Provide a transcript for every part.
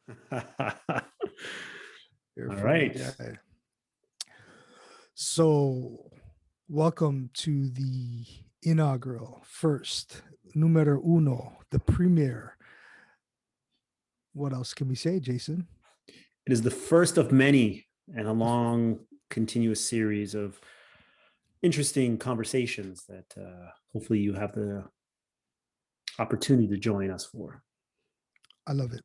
You're a All funny right. guy. So, welcome to the inaugural first numero uno, the premiere. What else can we say, Jason? It is the first of many and a long, continuous series of interesting conversations that hopefully you have the opportunity to join us for. I love it.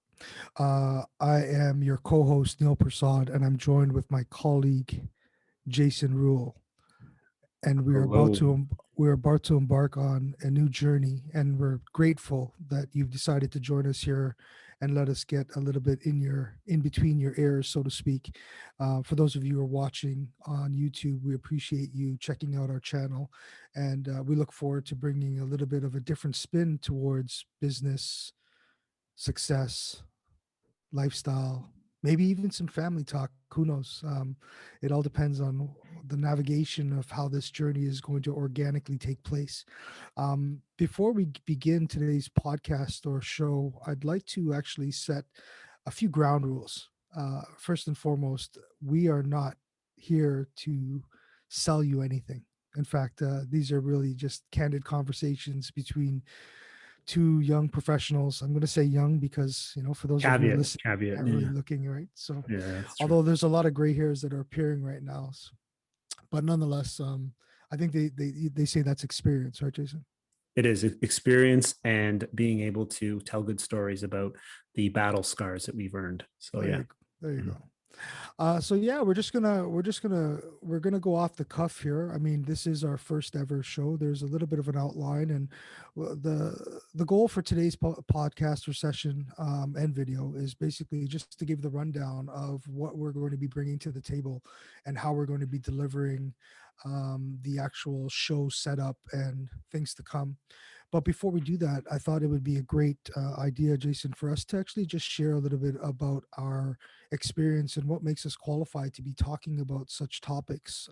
I am your co-host Neil Persaud, and I'm joined with my colleague Jason Rhule, and Hello. we're about to embark on a new journey, and we're grateful that you've decided to join us here and let us get a little bit in between your ears, so to speak. For those of you who are watching on YouTube, we appreciate you checking out our channel, and we look forward to bringing a little bit of a different spin towards business, success, lifestyle, maybe even some family talk. Who knows? It all depends on the navigation of how this journey is going to organically take place. Before we begin today's podcast or show, I'd like to actually set a few ground rules. First and foremost, we are not here to sell you anything. In fact, these are really just candid conversations between two young professionals. I'm going to say young because, for those of you listening, Caveat. not really Yeah. looking, right? So, Yeah, that's true. although there's a lot of gray hairs that are appearing right now, but nonetheless, I think they say that's experience, right, Jason? It is experience and being able to tell good stories about the battle scars that we've earned. So, There yeah. you, there you Mhm. go. So yeah, we're gonna go off the cuff here. I mean, this is our first ever show. There's a little bit of an outline, and the goal for today's podcast or session and video is basically just to give the rundown of what we're going to be bringing to the table and how we're going to be delivering the actual show setup and things to come. But before we do that, I thought it would be a great idea, Jason, for us to actually just share a little bit about our experience and what makes us qualified to be talking about such topics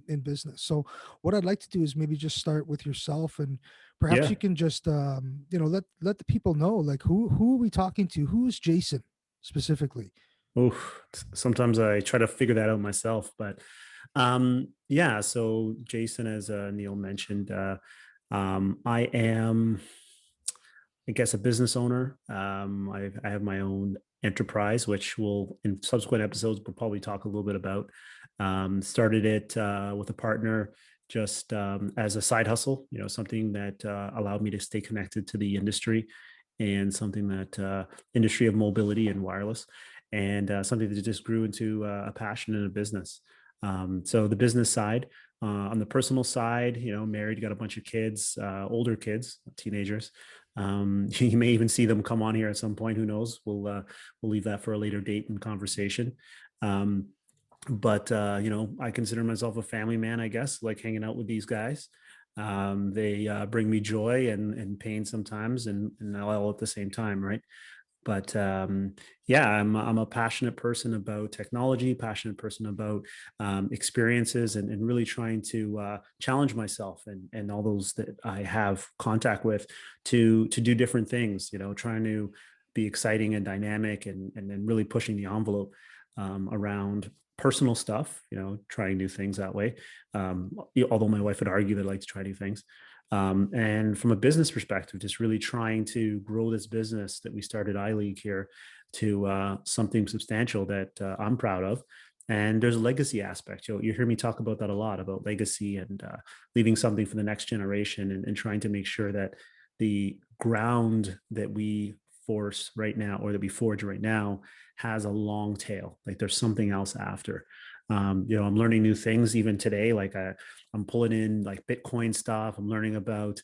in business. So, what I'd like to do is maybe just start with yourself, and perhaps Yeah. you can just let the people know, like, who are we talking to? Who's Jason specifically? Oof. Sometimes I try to figure that out myself, but yeah. So, Jason, as Neil mentioned, I am, I guess, a business owner. I have my own enterprise, which will, in subsequent episodes, we'll probably talk a little bit about. Started it with a partner just as a side hustle, something that allowed me to stay connected to the industry and something that industry of mobility and wireless, and something that just grew into a passion and a business. So the business side, on the personal side, married, got a bunch of kids, older kids, teenagers. You may even see them come on here at some point. Who knows? We'll leave that for a later date and conversation. Um, but I consider myself a family man. I guess, like hanging out with these guys. They bring me joy and pain sometimes, and all at the same time, right? But yeah, I'm a passionate person about technology, passionate person about experiences, and really trying to challenge myself and all those that I have contact with to do different things. Trying to be exciting and dynamic, and then really pushing the envelope around personal stuff. Trying new things that way. Although my wife would argue that I like to try new things. And from a business perspective, just really trying to grow this business that we started iLeague here to something substantial that I'm proud of. And there's a legacy aspect. You hear me talk about that a lot, about legacy and leaving something for the next generation, and trying to make sure that the ground that we force right now, or that we forge right now, has a long tail. Like there's something else after. I'm learning new things even today. Like I'm pulling in like Bitcoin stuff. I'm learning about,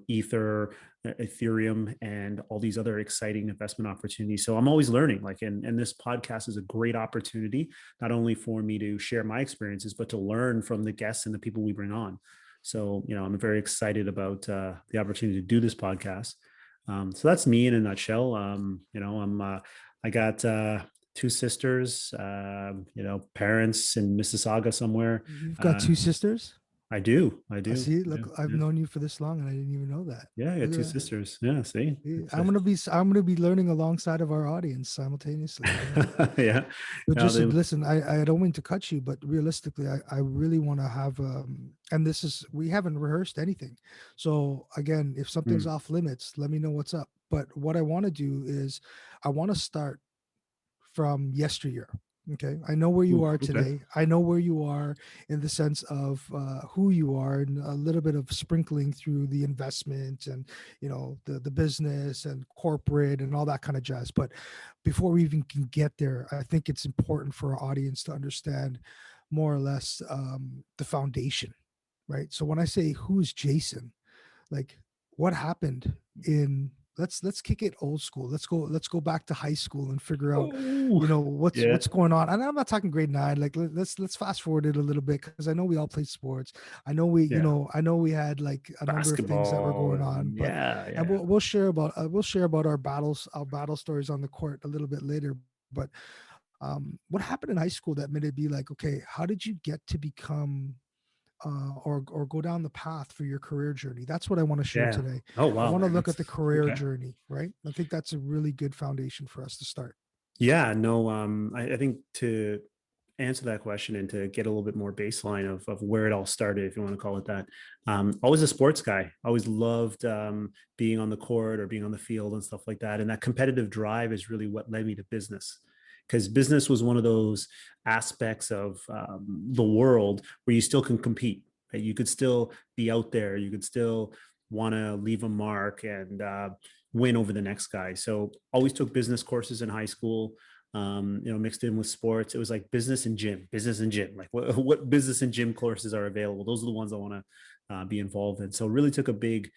Ether, Ethereum, and all these other exciting investment opportunities. So I'm always learning. Like, and this podcast is a great opportunity, not only for me to share my experiences, but to learn from the guests and the people we bring on. So, I'm very excited about the opportunity to do this podcast. So that's me in a nutshell. I got two sisters, parents in Mississauga somewhere. You've got Uh, two sisters. I do. I see. I Look, do. I've Yeah. known you for this long, and I didn't even know that. Yeah, I got Look two at that. sisters. Yeah, see? Yeah, It's I'm gonna be learning alongside of our audience simultaneously. yeah. But Yeah, just they listen, I don't mean to cut you, but realistically, I really want to have and this is we haven't rehearsed anything. So again, if something's mm. off limits, let me know what's up. But what I want to do is I want to start from yesteryear. Okay. I know where you Ooh, are okay. today. I know where you are in the sense of who you are and a little bit of sprinkling through the investment and, the business and corporate and all that kind of jazz. But before we even can get there, I think it's important for our audience to understand more or less the foundation, right? So when I say who's Jason, like what happened in let's kick it old school. Let's go back to high school and figure out Oh, what's yeah. what's going on. And I'm not talking grade 9. Like let's fast forward it a little bit because I know we all played sports. Yeah. I know we had like a number of things that were Basketball. going on, And but yeah, and yeah. we'll share about our battle stories on the court a little bit later. But what happened in high school that made it be like, okay, how did you get to become or go down the path for your career journey? That's what I want to share Yeah. today. Oh, I wow, want to man. look at That's the career okay. journey, right? I think that's a really good foundation for us to start. Yeah, no, I think to answer that question and to get a little bit more baseline of where it all started, if you want to call it that, always a sports guy. Always loved being on the court or being on the field and stuff like that. And that competitive drive is really what led me to business. Because business was one of those aspects of the world where you still can compete. Right? You could still be out there. You could still want to leave a mark and win over the next guy. So always took business courses in high school, mixed in with sports. It was like business and gym. Like what business and gym courses are available? Those are the ones I want to be involved in. So really took a big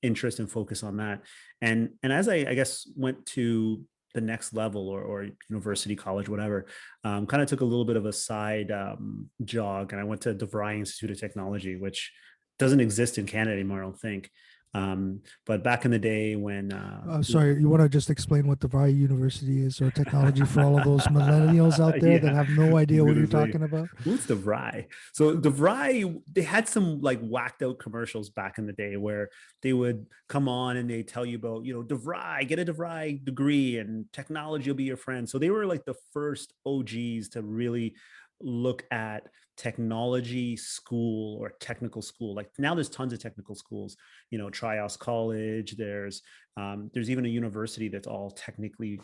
interest and focus on that. And as I guess went to the next level or university, college, whatever, kind of took a little bit of a side jog, and I went to DeVry Institute of Technology, which doesn't exist in Canada anymore, I don't think. But back in the day when Sorry, you want to just explain what DeVry University is or technology for all of those millennials out there that yeah, have no I was idea what gonna you're say, talking about? what's DeVry? So DeVry, they had some like whacked out commercials back in the day where they would come on and they tell you about, DeVry, get a DeVry degree and technology will be your friend. So they were like the first OGs to really look at technology school or technical school. Like now there's tons of technical schools, Trios College, there's even a university that's all technically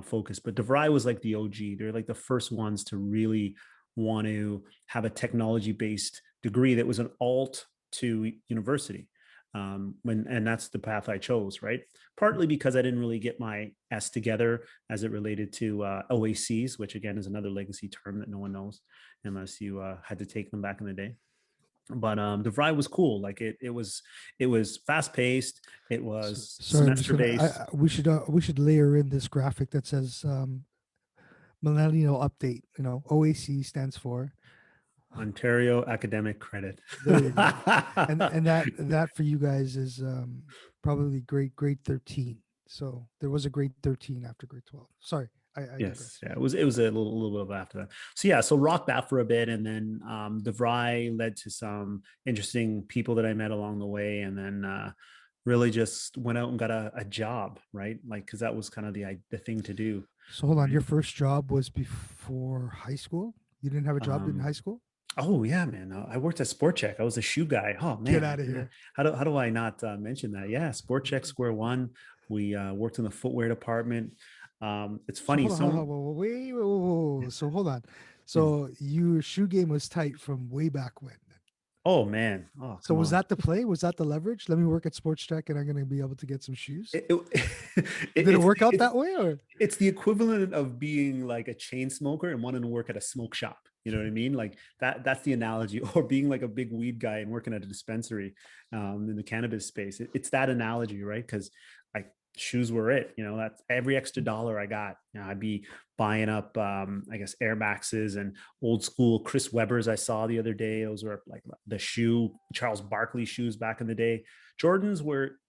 focused. But DeVry was like the OG. They're like the first ones to really want to have a technology based degree that was an alt to university. And that's the path I chose, right? Partly because I didn't really get my S together as it related to OACs, which again is another legacy term that no one knows unless you had to take them back in the day. But the ride was cool. Like it was fast paced. It was Sorry, I'm just semester gonna. based. We should layer in this graphic that says millennial update. OAC stands for. Ontario Academic Credit. There you go. And that for you guys is probably grade 13. So there was a grade 13 after grade 12. Sorry, I Yes, digress. yeah, it was a little bit of after that. So yeah, so rock that for a bit, and then the Vry led to some interesting people that I met along the way, and then really just went out and got a job, right? Like because that was kind of the thing to do, So hold on, right? your first job was before high school? You didn't have a job in Um, high school? oh yeah, man, I worked at Sport Check. I was a shoe guy. Oh Get man, out of here. how do I not mention that? Yeah, Sport Check Square One. We worked in the footwear department. It's So funny. hold on, hold So on, wait, wait, whoa. So hold on. yeah. So your shoe game was tight from way back when. Oh man, oh So come was on. that the play? Was that the leverage? Let me work at Sports Tech and I'm going to be able to get some shoes. It, it, Did it it's work out it's that way or? it's the equivalent of being like a chain smoker and wanting to work at a smoke shop. You know what I mean? Like that's the analogy, or being like a big weed guy and working at a dispensary in the cannabis space. It's that analogy, right? Because like shoes were it. That's every extra dollar I got. I'd be buying up, I guess, Air Maxes and old school Chris Webbers I saw the other day. Those were like the shoe Charles Barkley shoes back in the day. Jordans were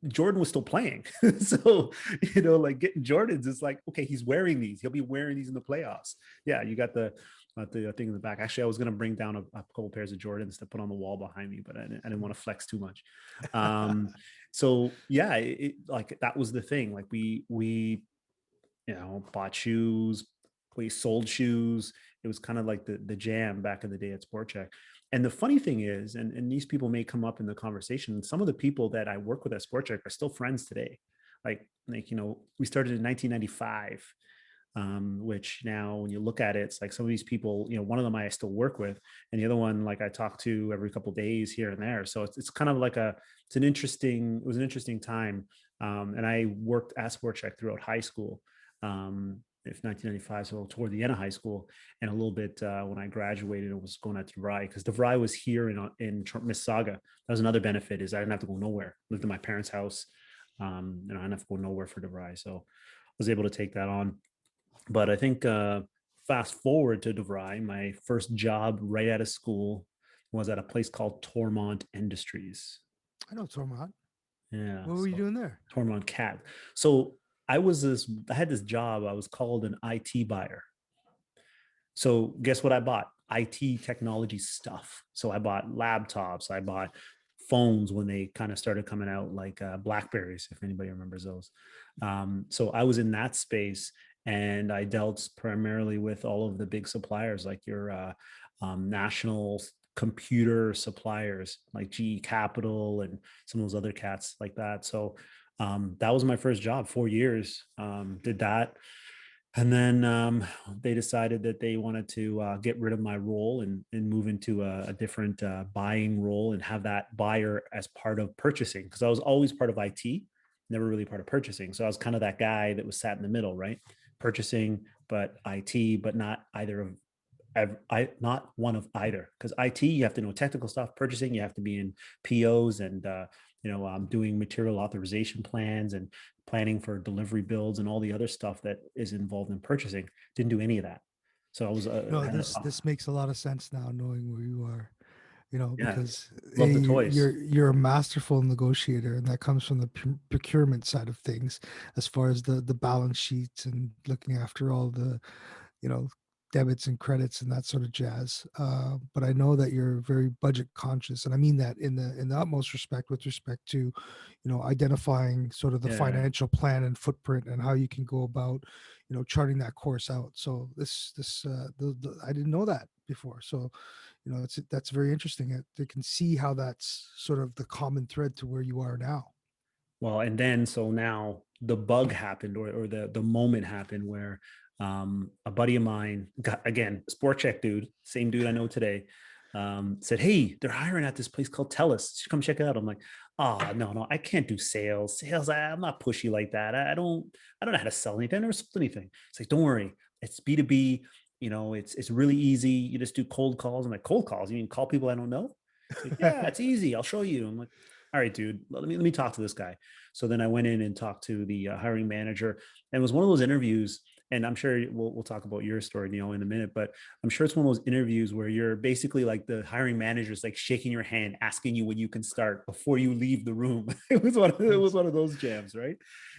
Jordan was still playing. So, like getting Jordans is like, okay, he's wearing these. He'll be wearing these in the playoffs. Yeah, you got the the thing in the back. Actually, I was going to bring down a couple pairs of Jordans to put on the wall behind me, but I didn't want to flex too much. So yeah, like that was the thing. Like we bought shoes, we sold shoes. It was kind of like the jam back in the day at Sport Check. And the funny thing is, and these people may come up in the conversation, some of the people that I work with at Sport Check are still friends today. Like we started in 1995, which now when you look at it, it's like some of these people, one of them I still work with, and the other one, like I talk to every couple of days here and there. So it's kind of like it was an interesting time. And I worked at Sport Check throughout high school. If 1995, so toward the end of high school, and a little bit when I graduated and was going out to DeVry, because DeVry was here in Mississauga. That was another benefit, is I didn't have to go nowhere. I lived in my parents' house, and I didn't have to go nowhere for DeVry, so I was able to take that on. But I think fast forward to DeVry, my first job right out of school was at a place called Torment Industries. I know Torment. Yeah, What were you so doing there? Torment Cat. So I had this job. I was called an IT buyer. So guess what I bought? IT technology stuff. So I bought laptops. I bought phones when they kind of started coming out, like Blackberries, if anybody remembers those. So I was in that space, and I dealt primarily with all of the big suppliers, like your national computer suppliers, like GE Capital and some of those other cats like that. So that was my first job, 4 years. Did that. And then they decided that they wanted to get rid of my role and move into a different buying role and have that buyer as part of purchasing, because I was always part of IT, never really part of purchasing. So I was kind of that guy that was sat in the middle, right? Purchasing, but IT, but not either of not one of either, because IT, you have to know technical stuff. Purchasing, you have to be in POs and doing material authorization plans and planning for delivery builds and all the other stuff that is involved in purchasing. Didn't do any of that. So I was No, this makes a lot of sense now, knowing where you are. yeah, Because love the toys. you're a masterful negotiator, and that comes from the procurement side of things, as far as the balance sheets and looking after all the you know debits and credits and that sort of jazz. But I know that you're very budget conscious, and I mean that in the utmost respect, with respect to identifying sort of the Yeah. financial plan and footprint and how you can go about charting that course out. So I didn't know that before. So that's very interesting. They can see how that's sort of the common thread to where you are now. Well, and then so now the bug happened, or the moment happened where a buddy of mine got, again, sport check dude, same dude I know today, said, "Hey, they're hiring at this place called Telus. You should come check it out." I'm like, "Oh, no, I can't do sales. I'm not pushy like that. I don't know how to sell anything. I never sold anything." It's like, "Don't worry, it's B2B. It's really easy. You just do cold calls." I'm like, "Cold calls? You mean call people I don't know?" It's like, "Yeah, it's easy. I'll show you." I'm like, "All right, dude, let me talk to this guy." So then I went in and talked to the hiring manager, and it was one of those interviews. And I'm sure we'll talk about your story, Neil, in a minute, but I'm sure it's one of those interviews where you're basically like the hiring manager is like shaking your hand, asking you when you can start before you leave the room. It was Nice, one of those jams, right?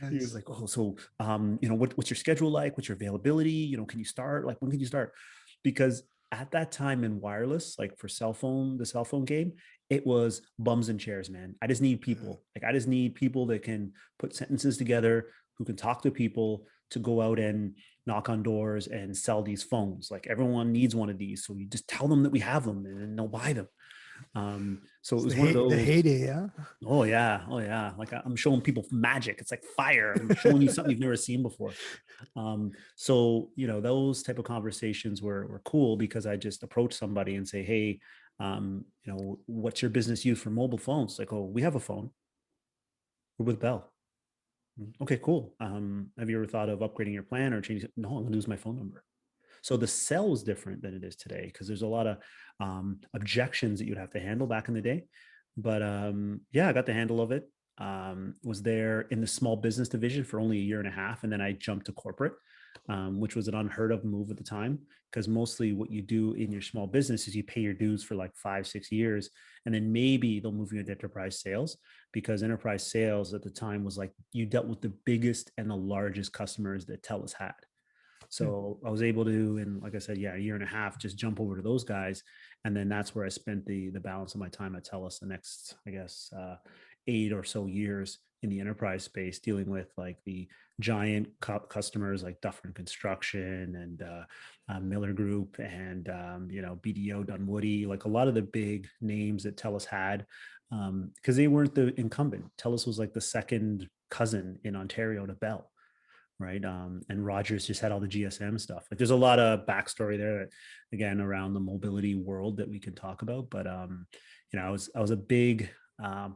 He was nice. like, "Oh, so what's your schedule like? What's your availability? Can you start? Like, when can you start?" Because at that time in wireless, like for the cell phone game, it was bums and chairs, man. I just need Yeah. people. Like, I just need people that can put sentences together, who can talk to people, to go out and knock on doors and sell these phones. Like, everyone needs one of these. So you just tell them that we have them, and they'll buy them. So it It's was one of the those. heyday, yeah. Oh yeah, oh yeah. Like, I'm showing people magic. It's like fire. I'm showing you something you've never seen before. So those type of conversations were cool, because I just approach somebody and say, "Hey, what's your business use for mobile phones?" Like, "Oh, we have a phone. We're with Bell." "Okay, cool. Have you ever thought of upgrading your plan or changing?" "No, I'm gonna lose my phone number." So the sell is different than it is today, because there's a lot of objections that you'd have to handle back in the day. But yeah, I got the handle of it. Was there in the small business division for only a year and a half, and then I jumped to corporate, which was an unheard of move at the time, because mostly what you do in your small business is you pay your dues for like 5, 6 years, and then maybe they'll move you into enterprise sales, because enterprise sales at the time was like you dealt with the biggest and the largest customers that TELUS had. Yeah. So I was able to, in like I said, yeah, a year and a half, just jump over to those guys, and then that's where I spent the balance of my time at TELUS the next, I guess, 8 or so years in the enterprise space, dealing with like the giant customers like Dufferin Construction and Miller Group and BDO Dunwoody, like a lot of the big names that TELUS had, because they weren't the incumbent. TELUS was like the second cousin in Ontario to Bell, right? And Rogers just had all the GSM stuff. Like there's a lot of backstory there, again, around the mobility world that we can talk about. But I was a big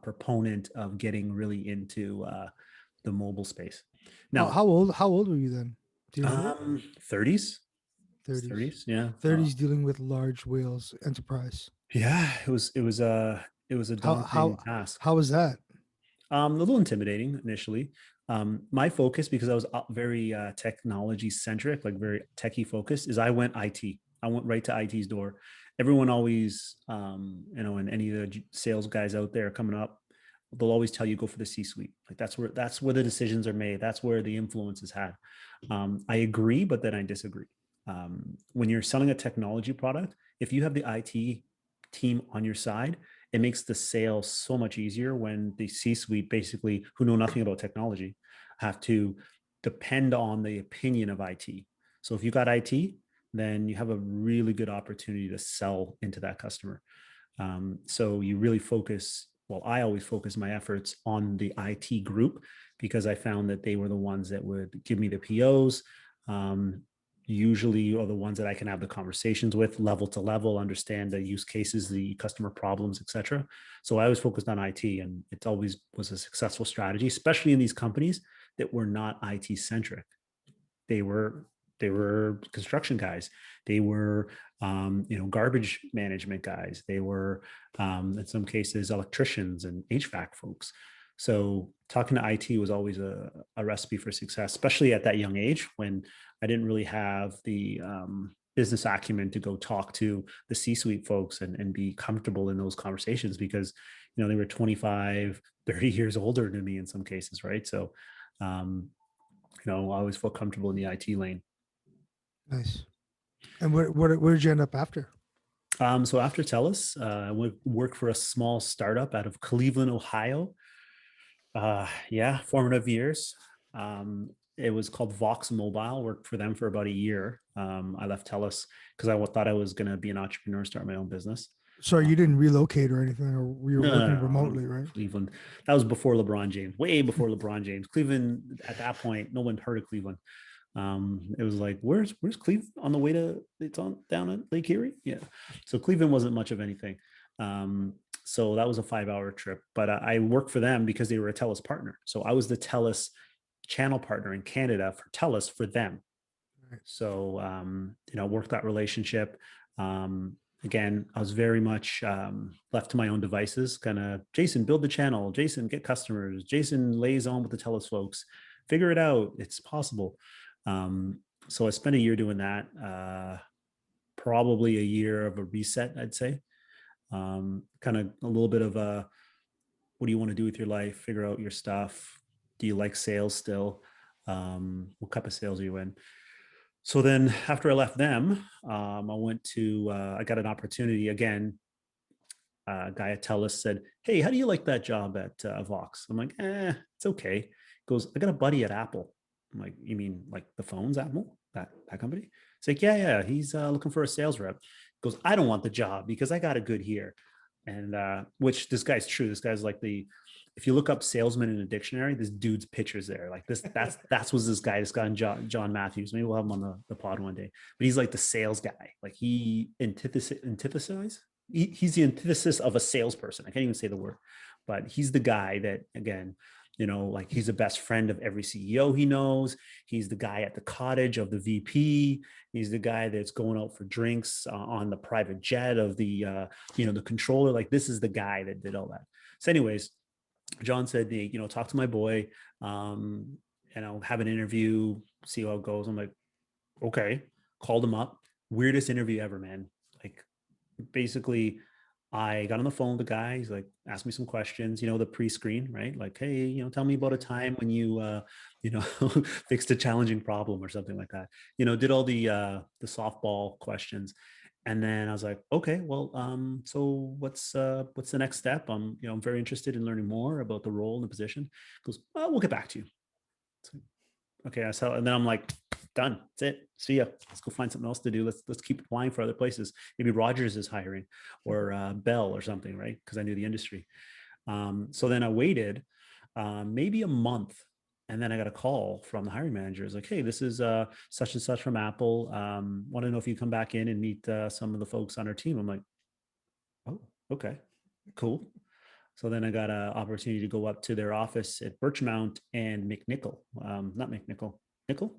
proponent of getting really into the mobile space. How, Now, how old how old were you then? Do you remember? 30s, 30s. 30s, yeah. 30s dealing with large whales enterprise. Yeah, it was a How daunting how task. how was that? A little intimidating initially. My focus, because I was very technology centric, like very techie focused, is I went IT. I went right to IT's door. Everyone always, and any of the sales guys out there coming up, they'll always tell you go for the C-suite. Like that's where the decisions are made. That's where the influence is had. I agree, but then I disagree. When you're selling a technology product, if you have the IT team on your side, it makes the sale so much easier when the C-suite, basically, who know nothing about technology, have to depend on the opinion of IT. So if you got IT, then you have a really good opportunity to sell into that customer. So you really focus. Well, I always focus my efforts on the IT group because I found that they were the ones that would give me the POs. Usually are the ones that I can have the conversations with level to level, understand the use cases, the customer problems, etc. So I was focused on IT, and it always was a successful strategy, especially in these companies that were not IT centric. They were they were construction guys. They were garbage management guys. They were in some cases electricians and HVAC folks. So talking to IT was always a recipe for success, especially at that young age when I didn't really have the business acumen to go talk to the C-suite folks and be comfortable in those conversations because, they were 25, 30 years older than me in some cases, right? So, I always felt comfortable in the IT lane. Nice. And where did you end up after? So after TELUS, I went work for a small startup out of Cleveland, Ohio. Yeah, formative years. It was called Vox Mobile. Worked for them for about a year. I left TELUS because I thought I was going to be an entrepreneur, start my own business. So you didn't Um, relocate or anything, or you were no, no, working no, no. remotely, right? Cleveland. That was before LeBron James, way before LeBron James. Cleveland at that point, no one heard of Cleveland. It was like, where's Cleveland on the way to, it's on down at Lake Erie? Yeah. So Cleveland wasn't much of anything. So that was a 5-hour trip, but I worked for them because they were a TELUS partner. So I was the TELUS channel partner in Canada for TELUS for them. Right. So, worked that relationship. Again, I was very much left to my own devices, kind of Jason, build the channel, Jason, get customers, Jason lays on with the TELUS folks, figure it out. It's possible. So I spent a year doing that, probably a year of a reset, I'd say. Kind of a little bit of a, what do you want to do with your life? Figure out your stuff. Do you like sales still? What type of sales are you in? So then after I left them, I got an opportunity again. A guy at TELUS said, "Hey, how do you like that job at Vox?" I'm like, it's okay. He goes, "I got a buddy at Apple." I'm like, "You mean like the phones, Apple, that company?" It's like, yeah. He's looking for a sales rep. He goes, "I don't want the job because I got it good here." And which this guy's true. This guy's like if you look up salesman in a dictionary, this dude's pictures there. Like that's was this guy. This guy John Matthews. Maybe we'll have him on the pod one day. But he's like the sales guy. Like he antithesis. He's the antithesis of a salesperson. I can't even say the word, but he's the guy that, again, like he's the best friend of every CEO he knows. He's the guy at the cottage of the VP. He's the guy that's going out for drinks on the private jet of the controller. Like this is the guy that did all that. So, anyways, John said, talk to my boy, have an interview, see how it goes. I'm like, okay. Called him up. Weirdest interview ever, man. Like, basically, I got on the phone with the guy. He's like, asked me some questions, the pre-screen, right? Like, hey, tell me about a time when you know, fixed a challenging problem or something like that. Did all the softball questions. And then I was like, okay, well, so what's the next step? I'm very interested in learning more about the role and the position. He goes, well, we'll get back to you. So, okay, and then I'm like, done. That's it. See ya. Let's go find something else to do. Let's keep applying for other places. Maybe Rogers is hiring, or Bell or something, right? Because I knew the industry. So then I waited maybe a month, and then I got a call from the hiring manager. It's like, hey, this is such and such from Apple. Want to know if you come back in and meet some of the folks on our team. I'm like, oh, okay, cool. So then I got an opportunity to go up to their office at Birchmount and McNichol, not McNichol, Nickel,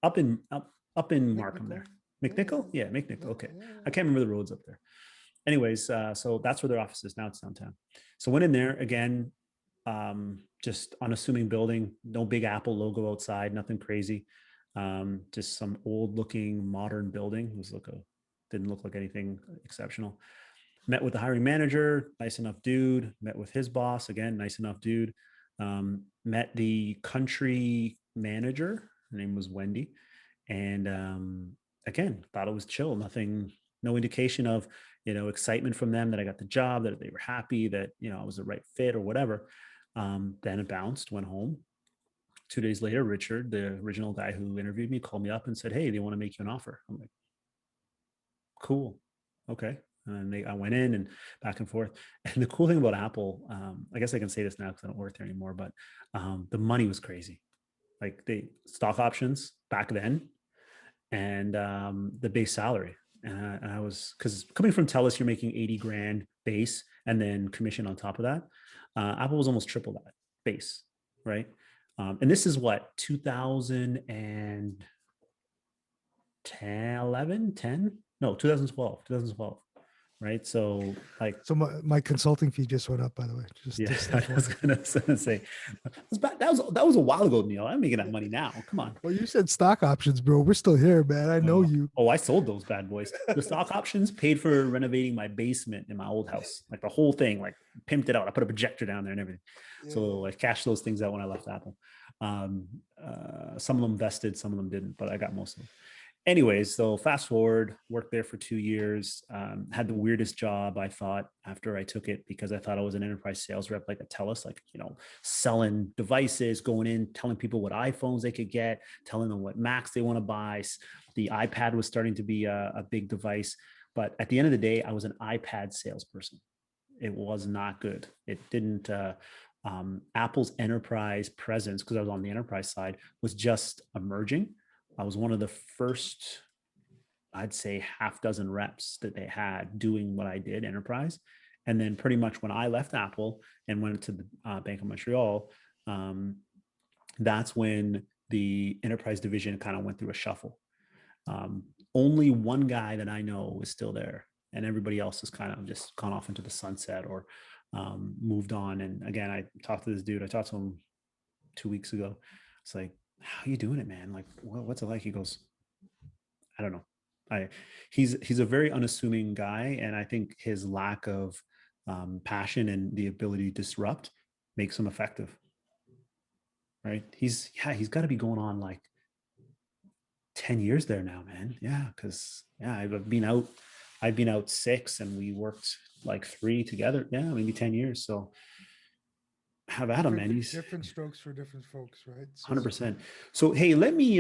up in Markham McNichol. there. Yeah, yeah, McNichol, yeah, McNichol. yeah, Okay, yeah, I yeah. can't remember the roads up there. Anyways, so that's where their office is now. It's downtown. So went in there again, just unassuming building, no big Apple logo outside, nothing crazy, just some old looking modern building. It was didn't look like anything exceptional. Met with the hiring manager, nice enough dude. Met with his boss, again, nice enough dude. Met the country manager. Her name was Wendy, and again, thought it was chill. Nothing, no indication of excitement from them that I got the job, that they were happy, that I was the right fit or whatever. Then it bounced, went home. 2 days later, Richard, the original guy who interviewed me, called me up and said, "Hey, they want to make you an offer." I'm like, cool, okay. And I went in and back and forth. And the cool thing about Apple, I guess I can say this now because I don't work there anymore, but the money was crazy. Like the stock options back then, and the base salary. And I was, because coming from TELUS, you're making 80 grand base and then commission on top of that. Apple was almost triple that base, right? And this is what, 2010, 11, 10? No, 2012, right? So like, So my consulting fee just went up, by the way. yeah, Just I was FYI. gonna say that was a while ago, Neil. I'm making that money now. Come on. Well, you said stock options, bro. We're still here, man. I know you. Oh, I sold those bad boys. The stock options paid for renovating my basement in my old house, like the whole thing, like pimped it out. I put a projector down there and everything. Yeah. So I cashed those things out when I left Apple. Some of them vested, some of them didn't, but I got most of them. Anyways, so fast forward, worked there for 2 years. Had the weirdest job, I thought, after I took it, because I thought I was an enterprise sales rep, like a TELUS, like selling devices, going in, telling people what iPhones they could get, telling them what Macs they want to buy. The iPad was starting to be a big device, but at the end of the day, I was an iPad salesperson. It was not good. It didn't. Apple's enterprise presence, because I was on the enterprise side, was just emerging. I was one of the first, I'd say, half dozen reps that they had doing what I did, enterprise. And then pretty much when I left Apple and went to the Bank of Montreal, um, that's when the enterprise division kind of went through a shuffle. Um, Only one guy that I know is still there, and everybody else has kind of just gone off into the sunset or moved on. And again, I talked to this dude. I talked to him 2 weeks ago. It's like, how are you doing it, man? Like, what's it like? He goes, I don't know. I he's a very unassuming guy, and I think his lack of passion and the ability to disrupt makes him effective. Right? He's got to be going on like 10 years there now, man. Yeah, because yeah, I've been out 6 and we worked like 3 together. Yeah, maybe 10 years. So have at him, man. He's Different strokes for different folks, right? So 100%. So hey, let me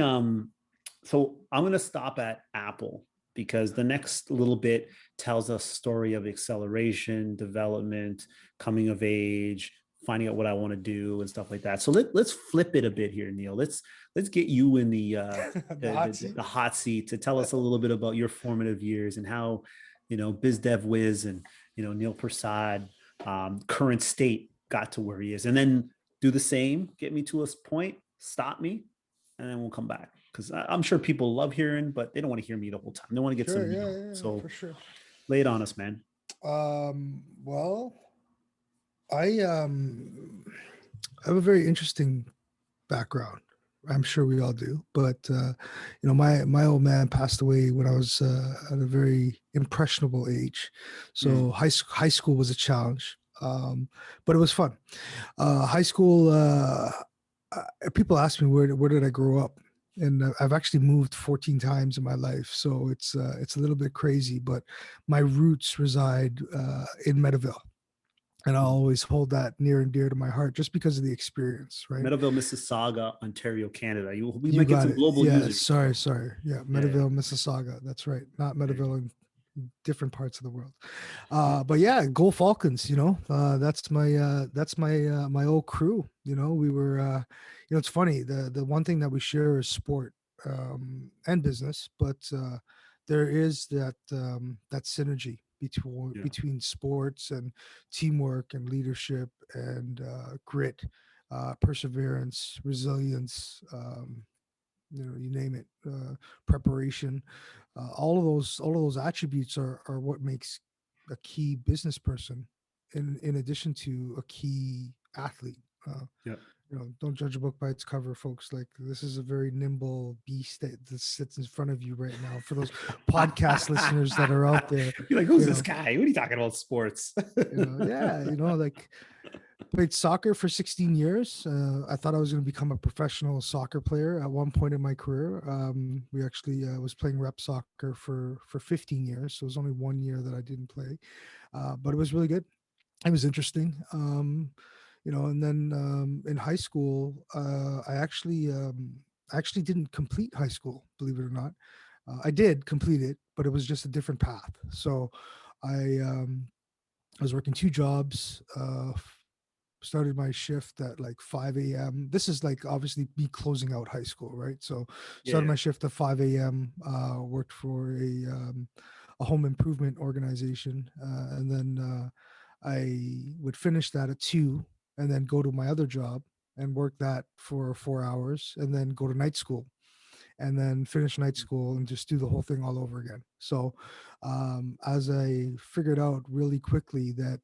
so I'm going to stop at Apple, because the next little bit tells a story of acceleration, development, coming of age, finding out what I want to do and stuff like that. So let's flip it a bit here, Neil. Let's get you in the hot seat. the hot seat to tell us a little bit about your formative years and how biz dev whiz and Neil Persaud, current state, got to where he is, and then do the same. Get me to a point, stop me, and then we'll come back, because I'm sure people love hearing, but they don't want to hear me the whole time. They want to get Sure, some yeah, Neil. yeah, So for sure. lay it on us, man. Well, I have a very interesting background. I'm sure we all do. But my old man passed away when I was at a very impressionable age. So Mm. high school was a challenge, but it was fun. High school. People ask me where did I grow up, and I've actually moved 14 times in my life. So it's a little bit crazy, but my roots reside in Medaville, and I'll Mhm. always hold that near and dear to my heart just because of the experience, right? Meadowville, Mississauga, Ontario, Canada. We You might get got some it. global Yeah, users. sorry, So sorry. Yeah, yeah, Medaville, Mississauga. That's right. Not there you Medaville in different parts of the world. go. But yeah, Go Falcons. That's my old crew. We were. It's funny. The one thing that we share is sport and business, but there is that synergy Yeah, between sports and teamwork and leadership and grit, perseverance, resilience. You name it, preparation, all of those attributes are what makes a key business person, in addition to a key athlete. yeah. Don't judge a book by its cover, folks. Like, this is a very nimble beast that sits in front of you right now. For those podcast listeners that are out there, You're like, who's you this know guy? What are you talking about sports? yeah, like, played soccer for 16 years. I thought I was going to become a professional soccer player at one point in my career. We actually was playing rep soccer for 15 years, so it was only 1 year that I didn't play, but it was really good. It was interesting. And then in high school, I actually didn't complete high school, believe it or not. I did complete it, but it was just a different path. So I was working two jobs. Started my shift at like 5 a.m. This is like obviously me closing out high school, right? So started Yeah. my shift at 5 a.m. Worked for a home improvement organization, and then I would finish that at 2, and then go to my other job and work that for 4 hours, and then go to night school, and then finish night school and just do the whole thing all over again. So, as I figured out really quickly that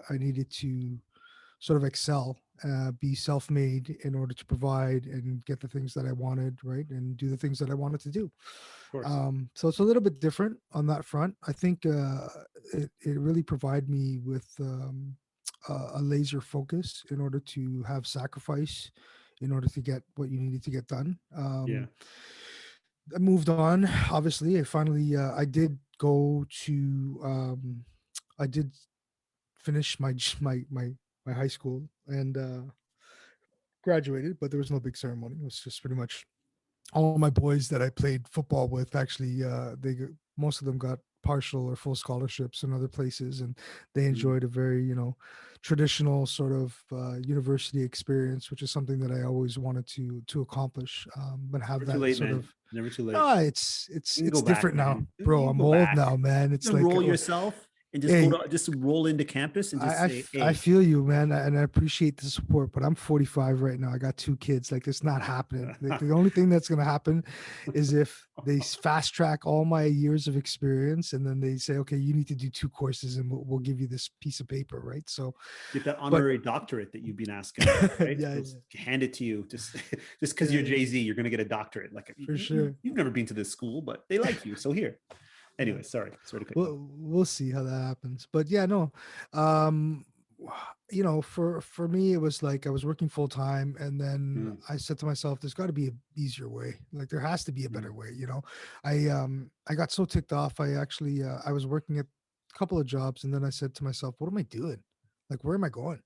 I needed to sort of excel, be self-made in order to provide and get the things that I wanted, right, and do the things that I wanted to do. Of course. So it's a little bit different on that front. I think it really provided me with a laser focus in order to have sacrifice in order to get what you needed to get done. Yeah. I moved on. Obviously, I did go to I did finish my high school and graduated, but there was no big ceremony. It was just pretty much all my boys that I played football with. Actually, most of them got partial or full scholarships in other places, and they Mhm. enjoyed a very traditional sort of university experience, which is something that I always wanted to accomplish, but have Never too that late, sort man. of. Never too late. Ah, it's it's You can go it's back, different now, man. bro. You can I'm go old back. now, man. You It's like, enroll yourself and just go hey, to just roll into campus and just say, I hey. feel you, man, and I appreciate the support. But I'm 45 right now. I got two kids. Like, it's not happening. Like, the only thing that's gonna happen is if they fast track all my years of experience, and then they say, okay, you need to do two courses, and we'll give you this piece of paper, right? So, Get that but honorary doctorate that you've been asking for, right? yeah, They'll hand it to you. Just because yeah, you're yeah, Jay Z, you're gonna get a doctorate. Like for sure. you've never been to this school, but they like you, so here. Yeah. Anyway, sorry to cut you off. We'll see how that happens. But yeah, no, um, for me, it was like I was working full time, and then Mm, I said to myself, "There's got to be an easier way. Like, there has to be a better mm, way." I got so ticked off. I was working at a couple of jobs, and then I said to myself, "What am I doing? Like, where am I going?"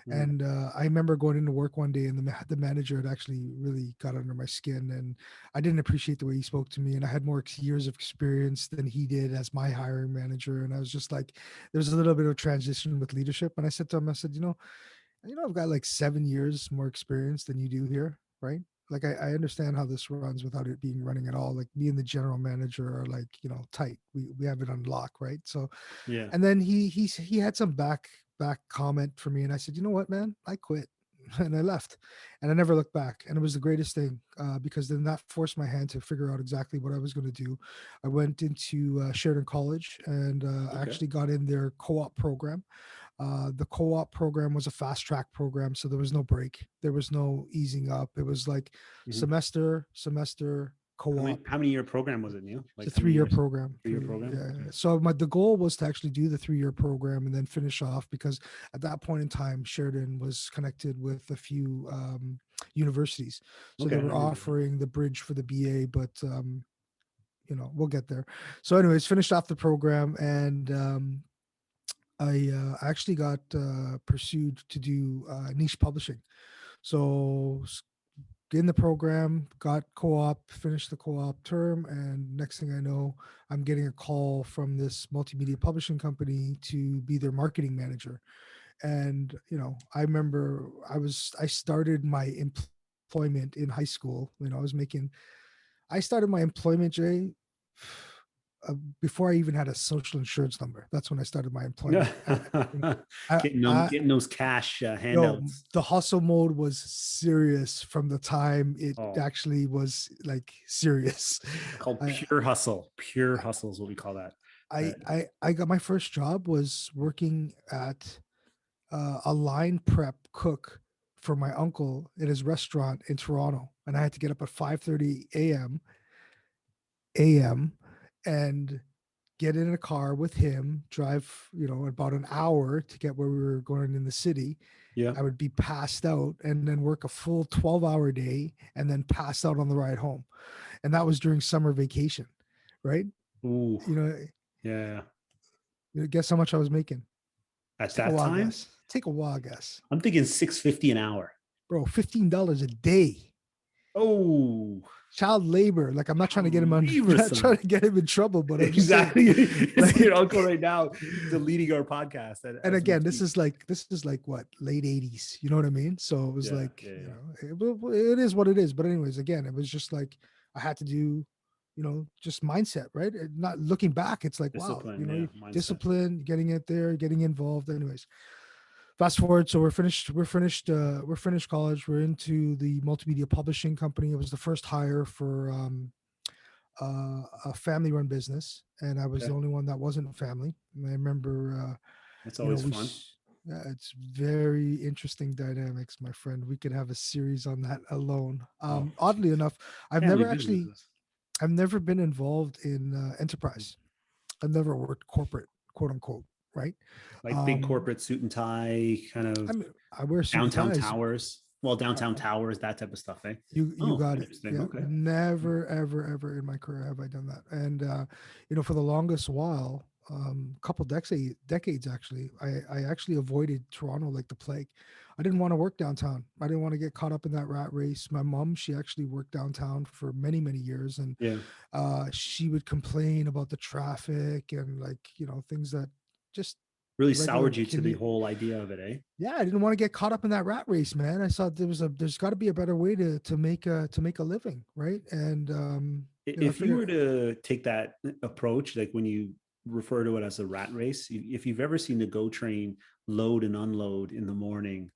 mm. And I remember going into work one day, and the manager had actually really got under my skin, and I didn't appreciate the way he spoke to me. And I had more years of experience than he did as my hiring manager, and I was just like, there was a little bit of transition with leadership. And I said to him, I said, I've got like 7 years more experience than you do here, right? Like, I understand how this runs without it being running at all. Like, me and the general manager are like, tight. We have it on lock, right? So, Yeah. and then he had some back comment for me, and I said, you know what, man, I quit, and I left, and I never looked back, and it was the greatest thing, because then that forced my hand to figure out exactly what I was going to do. I went into Sheridan College, and I Okay. actually got in their co-op program. The co-op program was a fast track program, so there was no break. There was no easing up. It was like Mhm. semester, co-op. How many year program was it, Neil? It's a Like how many 3 year years? program. 3 year program. Yeah. Okay. So the goal was to actually do the 3 year program and then finish off, because at that point in time, Sheridan was connected with a few universities, so Okay. they I were didn't know that. offering the bridge for the BA, but we'll get there. So, anyways, finished off the program, and I actually got pursued to do niche publishing. So in the program, got co-op, finished the co-op term, and next thing I know, I'm getting a call from this multimedia publishing company to be their marketing manager. And I remember I started my employment in high school. I started my employment, Jay, before I even had a social insurance number. That's when I started my employment. You know, I, I Getting those cash Yo, handouts. the hustle mode was serious from the time it Oh, actually was like serious. called I pure hustle. Pure hustle is what we call that. I got my first job was working at a line prep cook for my uncle at his restaurant in Toronto, and I had to get up at 5:30 a.m. and get in a car with him, drive about an hour to get where we were going in the city. Yeah. I would be passed out and then work a full 12-hour day and then pass out on the ride home. And that was during summer vacation, right? Ooh. You know, Yeah. guess how much I was making? At Take a that wild time, guess. Take a wild guess. I'm thinking 650 an hour. Bro, $15 a day. Oh, Child labor. Like I'm not trying to get him on labor, not trying son. to get him in trouble, but I'm just saying, Exactly. It's your like, uncle right now deleting our podcast and as we again, this speak. is like what, late 80s, you know what I mean? So it was Yeah. like, Yeah. Yeah. it is what it is. But anyways, again, it was just like I had to do, just mindset, right? Not looking back, it's like, wow, Discipline. Yeah. Mindset. discipline, getting it there, getting involved. Anyways, fast forward, so we're finished college. We're into the multimedia publishing company. It was the first hire for a family run business, and I was the Okay. only one that wasn't family. And I remember That's you know always we fun. s- it's very interesting dynamics, my friend. We could have a series on that alone. Oh, Oddly jeez. enough, i've Family never actually businesses. I've never been involved in enterprise. I've never worked corporate, quote unquote, right? Like big um corporate suit and tie, kind I of mean, I wear suit and downtown ties. towers. Well, uh, downtown towers, that type of stuff, eh? you Oh, got it. interesting. Yeah, Okay. never ever in my career have I done that. And for the longest while, couple decades actually, I actually avoided Toronto like the plague. I didn't want to work downtown. I didn't want to get caught up in that rat race. My mom, she actually worked downtown for many years, and Yeah. she would complain about the traffic and, like, things that just Really regular soured you to the commute. whole idea of it, eh? Yeah, I didn't want to get caught up in that rat race, man. I thought there's got to be a better way to make a living, right? And I If you figured, were to take that approach, like when you refer to it as a rat race, if you've ever seen the GO train load and unload in the morning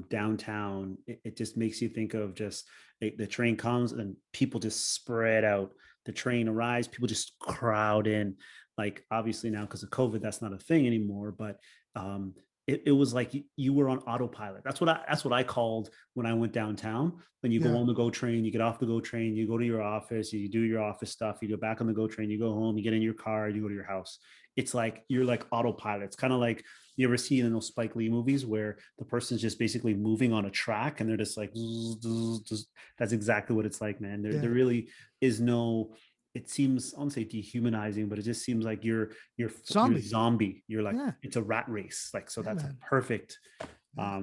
downtown, it just makes you think of just the train comes and people just spread out. The train arrives, people just crowd in. Like obviously now because of COVID, that's not a thing anymore. But um, it was like you were on autopilot. That's what I called when I went downtown. When you go yeah, on the GO train, you get off the GO train, you go to your office, you do your office stuff, you go back on the GO train, you go home, you get in your car, you go to your house. It's like you're like autopilot. It's kind of like you ever see in those Spike Lee movies where the person's just basically moving on a track and they're just like, zzz, zzz, zzz. That's exactly what it's like, man. There yeah, really is no. It seems, I don't say dehumanizing, but it just seems like you're zombie. zombie. You're like Yeah, it's a rat race. Like so, yeah, that's a man. perfect Yeah,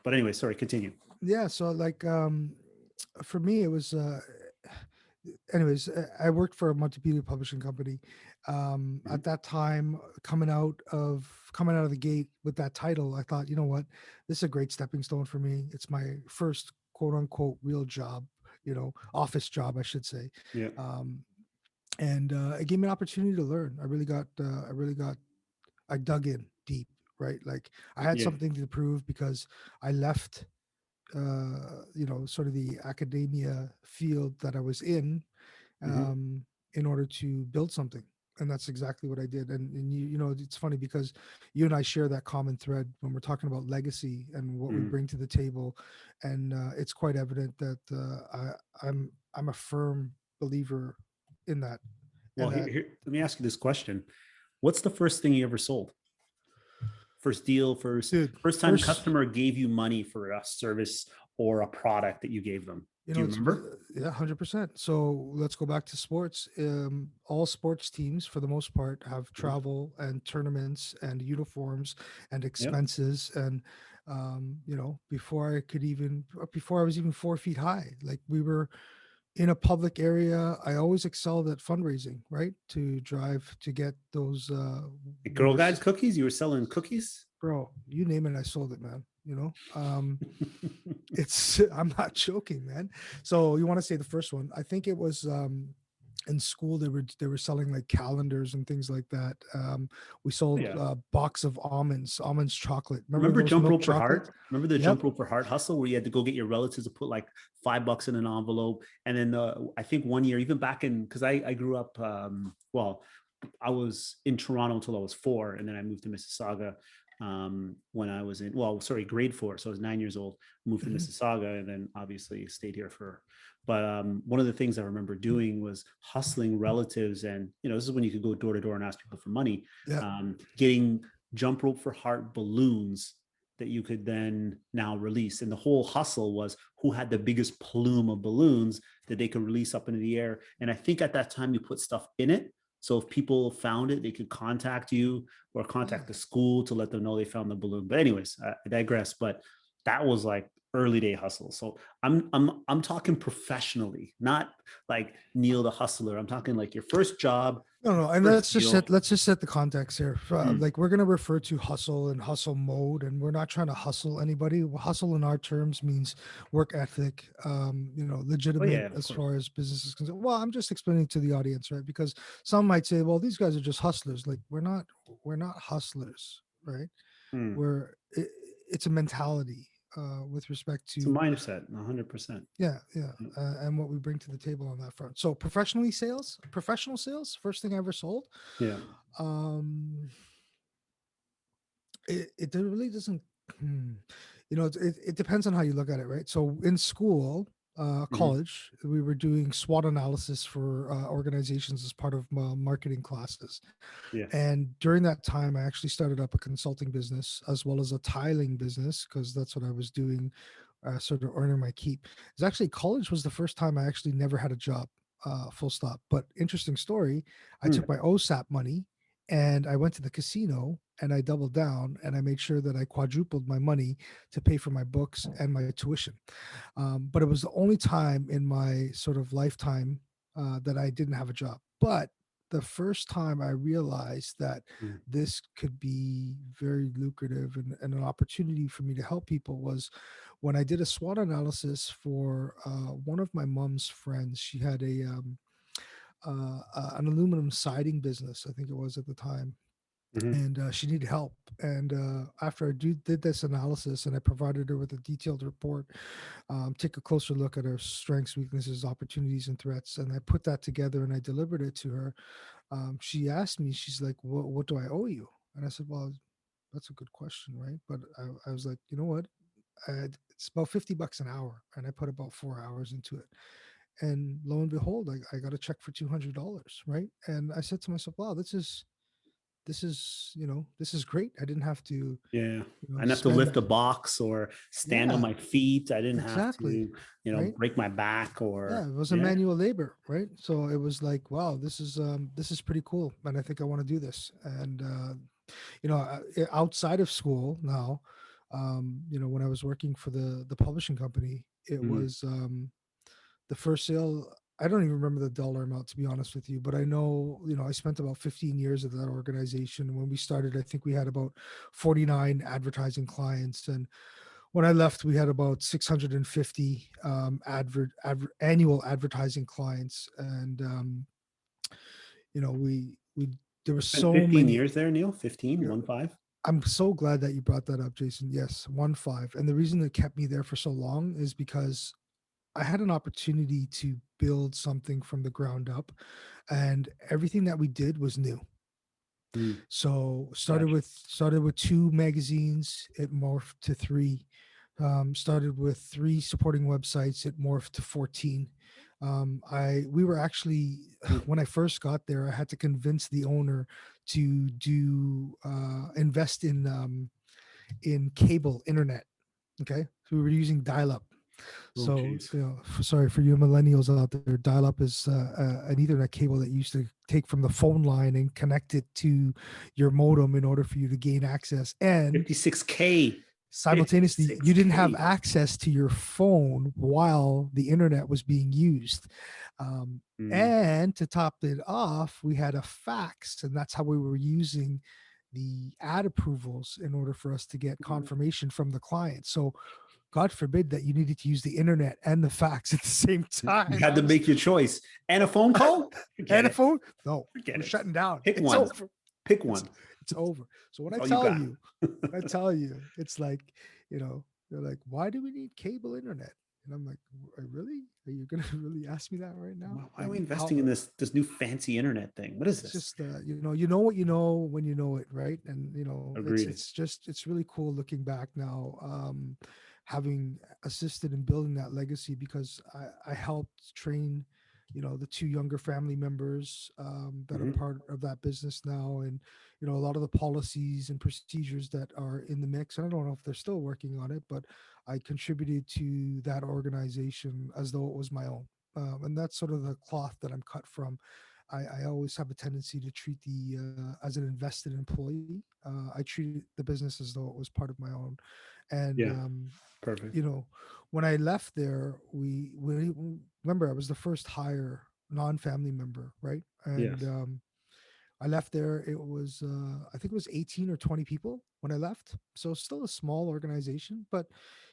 but anyway, sorry, continue. yeah. So like, for me, it was. Anyways, I worked for a multimedia publishing company. At Mhm. that time, coming out of the gate with that title, I thought, you know what, this is a great stepping stone for me. It's my first quote unquote real job, office job, I should say. Yeah. Um, and it gave me an opportunity to learn. I dug in deep, right? Like I had Yeah. something to prove because I left, sort of the academia field that I was in, Hmm. um, in order to build something. And that's exactly what I did. And you know, it's funny because you and I share that common thread when we're talking about legacy and what we Mhm. bring to the table. And it's quite evident that I'm a firm believer in that. Well, And that, let me ask you this question. What's the first thing you ever sold? First deal, dude, first time first, customer gave you money for a service or a product that you gave them. you Do know, you it's remember? yeah, 100%. So let's go back to sports. All sports teams, for the most part, have Mhm. travel and tournaments and uniforms and Yep. expenses. And you know, before I was even 4 feet high, like we were in a public area. I always excelled at fundraising, right? To drive to get those. We Girl were, Guides cookies. You were selling cookies. bro, you name it, I sold it, man. You know, it's I'm not joking, man. So you want to say the first one? I think it was in school they were selling like calendars and things like that. We sold Yeah. a box of almonds chocolate. Remember Remember those jump milk rope for chocolates? heart? Remember the Yep. jump rope for heart hustle where you had to go get your relatives to put like $5 in an envelope, and then I think one year, even back in because I grew up, well, I was in Toronto until I was 4, and then I moved to Mississauga when I was in, well, sorry, grade 4. So I was 9 years old, moved to Mhm. Mississauga, and then obviously stayed here for. But one of the things I remember doing was hustling relatives, and this is when you could go door to door and ask people for money, Yeah. getting jump rope for heart balloons that you could then now release. And the whole hustle was who had the biggest plume of balloons that they could release up into the air. And I think at that time you put stuff in it. So if people found it, they could contact you or Yeah. contact the school to let them know they found the balloon. But anyways, I digress. But that was like early day hustle. So I'm talking professionally, not like Neil the hustler. I'm talking like your first job, No, no, and first deal. let's just set the context here. Mm. Like we're gonna refer to hustle and hustle mode, and we're not trying to hustle anybody. Hustle in our terms means work ethic, you know, Oh legitimate yeah, of as course. far as business is concerned. Well, I'm just explaining to the audience, right? Because some might say, well, these guys are just hustlers. Like we're not hustlers, right? Mm. We're it's a mentality with respect It's a to mindset, 100%. yeah, yeah, and what we bring to the table on that front. So professional sales, first thing I ever sold. Yeah. Um, it really doesn't. hmm, You know, it depends on how you look at it, right? So in school, Mhm. college, we were doing SWOT analysis for organizations as part of marketing classes. Yeah. And during that time, I actually started up a consulting business as well as a tiling business because that's what I was doing, sort of earning my keep. It's actually college was the first time I actually never had a job, full stop. But interesting story, I Mm. took my OSAP money and I went to the casino and I doubled down and I made sure that I quadrupled my money to pay for my books and my tuition. But it was the only time in my sort of lifetime that I didn't have a job. But the first time I realized that Mm. this could be very lucrative and an opportunity for me to help people was when I did a SWOT analysis for one of my mom's friends. She had an aluminum siding business, I think it was at the time, Mhm. and she needed help. And after did this analysis and I provided her with a detailed report, take a closer look at her strengths, weaknesses, opportunities, and threats, and I put that together and I delivered it to her. She asked me, she's like, what do I owe you? And I said, well, that's a good question, right? But I was like, you know what? It's about $50 an hour, and I put about 4 hours into it. And lo and behold, I got a check for $200, right? And I said to myself, wow, this is great. I didn't have to, Yeah. I didn't have to spend lift a box or stand on yeah, my feet. I didn't have to, exactly, right? break my back Yeah, or it was a yeah. manual labor, right? So it was like, wow, this is pretty cool, and I think I want to do this. And outside of school now, when I was working for the publishing company, it Mm. was the first sale. I don't even remember the dollar amount, to be honest with you, but I know, I spent about 15 years at that organization. When we started, I think we had about 49 advertising clients, and when I left, we had about 650 annual advertising clients, and we there were Spent so 15 many. years there, Neil. 15, You know, 1 5. I'm so glad that you brought that up, Jason. Yes, 1 5, and the reason that kept me there for so long is because I had an opportunity to build something from the ground up, and everything that we did was new. Mm, So gotcha. started with two magazines, it morphed to three. Started with three supporting websites, it morphed to 14. I we were actually Mm, when I first got there, I had to convince the owner to do invest in cable internet. Okay, so we were using dial-up. oh, So, geez. sorry for you millennials out there. Dial-up is an Ethernet cable that you used to take from the phone line and connect it to your modem in order for you to gain access. And 56K. simultaneously, you didn't have 56K. access to your phone while the internet was being used. Mm, And to top it off, we had a fax, and that's how we were using the ad approvals in order for us to get confirmation from the client. So God forbid that you needed to use the internet and the fax at the same you time. had I to was make your choice. And a phone call? Forget and a it. phone. No, Forget we're it. shutting down. Pick It's one. over. Pick It's one. it's over. So That's all you got. when I tell you, it's like, they're like, why do we need cable internet? And I'm like, really? Are you gonna really ask me that right now? Why are Like we how investing in this new fancy internet thing? What is it's this? just you know what you know when you know it, right? And Agreed. it's really cool looking back now, having assisted in building that legacy, because I helped train the two younger family members that are Hmm. part of that business now, and a lot of the policies and procedures that are in the mix. And I don't know if they're still working on it, but I contributed to that organization as though it was my own. And that's sort of the cloth that I'm cut from. I always have a tendency to treat the as an invested employee. I treat the business as though it was part of my own. And Yeah. Perfect. when I left there, we remember I was the first hire non-family member, right? And Yes. I left there. It was, I think it was 18 or 20 people when I left. So still a small organization, but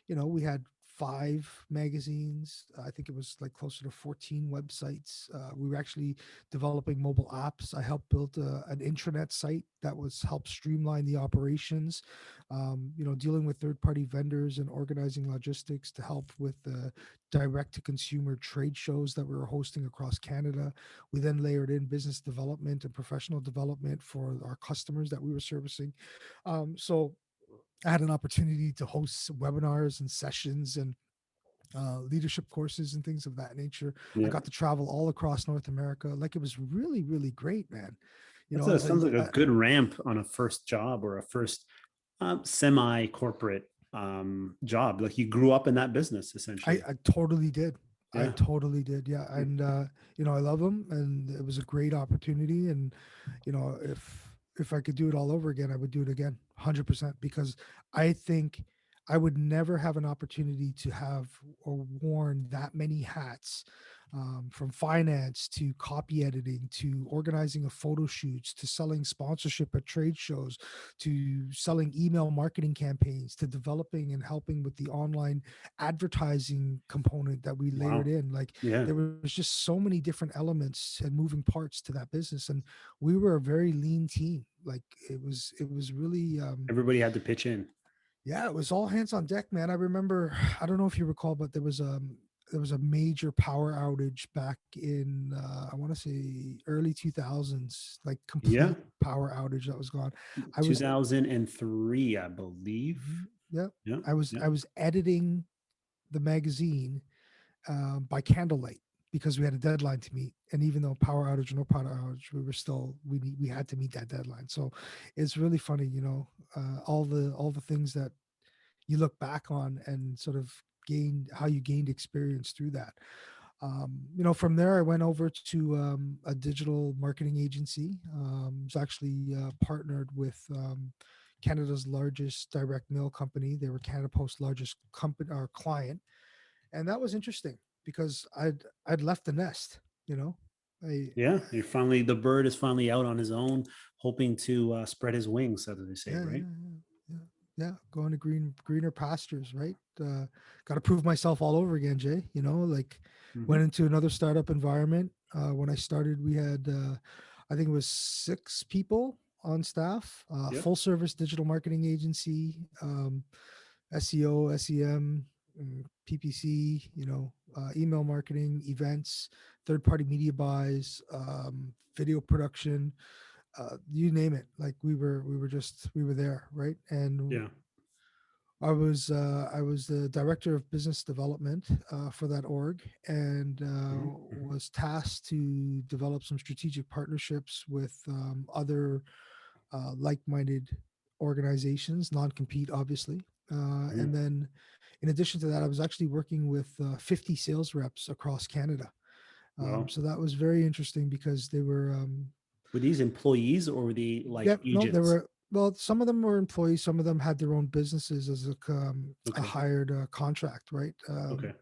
we had five magazines. I think it was like closer to 14 websites. We were actually developing mobile apps. I helped build an intranet site that was help streamline the operations. Dealing with third-party vendors and organizing logistics to help with the direct-to-consumer trade shows that we were hosting across Canada. We then layered in business development and professional development for our customers that we were servicing. So I had an opportunity to host webinars and sessions and leadership courses and things of that nature. I Yeah. got to travel all across North America. Like, it was really, really great, man. Sounds like a good ramp on a first job or a first semi corporate job. Like you grew up in that business essentially. I totally did. I Yeah. totally did. Yeah. And, I love them, and it was a great opportunity. And, if I could do it all over again, I would do it again 100%, because I think I would never have an opportunity to have or worn that many hats, from finance to copy editing to organizing of photo shoots to selling sponsorship at trade shows to selling email marketing campaigns to developing and helping with the online advertising component that we layered Wow. in. Like, Yeah. there was just so many different elements and moving parts to that business, and we were a very lean team. Like, it was really, Everybody had to pitch in. yeah, it was all hands on deck, man. I remember, I don't know if you recall, but there was a major power outage back in, I want to say early 2000s, like Yeah. complete power outage that was gone. I was 2003, I believe. Mhm. Yeah. Yeah. I Yeah. was editing the magazine by candlelight, because we had a deadline to meet. And even though power outage or no power outage, we had to meet that deadline. So it's really funny, all the things that you look back on and sort of how you gained experience through that. From there, I went over to a digital marketing agency. Was actually partnered with Canada's largest direct mail company. They were Canada Post's largest company or client, and that was interesting because I'd left the nest. You know, I Yeah. The bird is finally out on his own, hoping to spread his wings, as they say, yeah, right? yeah, going to greener pastures, right? Got to prove myself all over again, Jay. Like, went Hmm. into another startup environment. When I started, we had, I think it was 6 people on staff, Yep. full service digital marketing agency, SEO, SEM, PPC. email marketing, events, third-party media buys, video production, you name it. Like we were there, right? And Yeah. I was the director of business development for that org, and Mhm, mhm. was tasked to develop some strategic partnerships with other like-minded organizations, non-compete, obviously. And Mhm. then, in addition to that, I was actually working with 50 sales reps across Canada. Well, So that was very interesting because they were were these employees or were they yeah, like no, there agents? were, well, some of them were employees, some of them had their own businesses as a Okay. hired contract, right? Okay.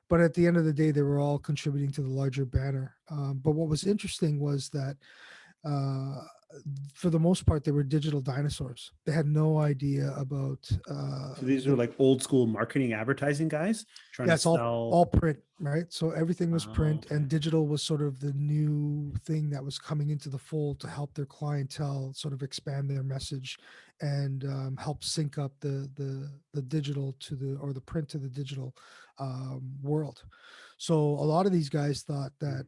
But at the end of the day, they were all contributing to the larger banner. But what was interesting was that uh, for the most part, they were digital dinosaurs. They had no idea about So these are the like old school marketing advertising guys trying yeah, to it's all sell. all print, right? So everything was Oh, print, okay. and digital was sort of the new thing that was coming into the fold to help their clientele sort of expand their message and help sync up the digital to the or the print to the digital world. So a lot of these guys thought Mm. that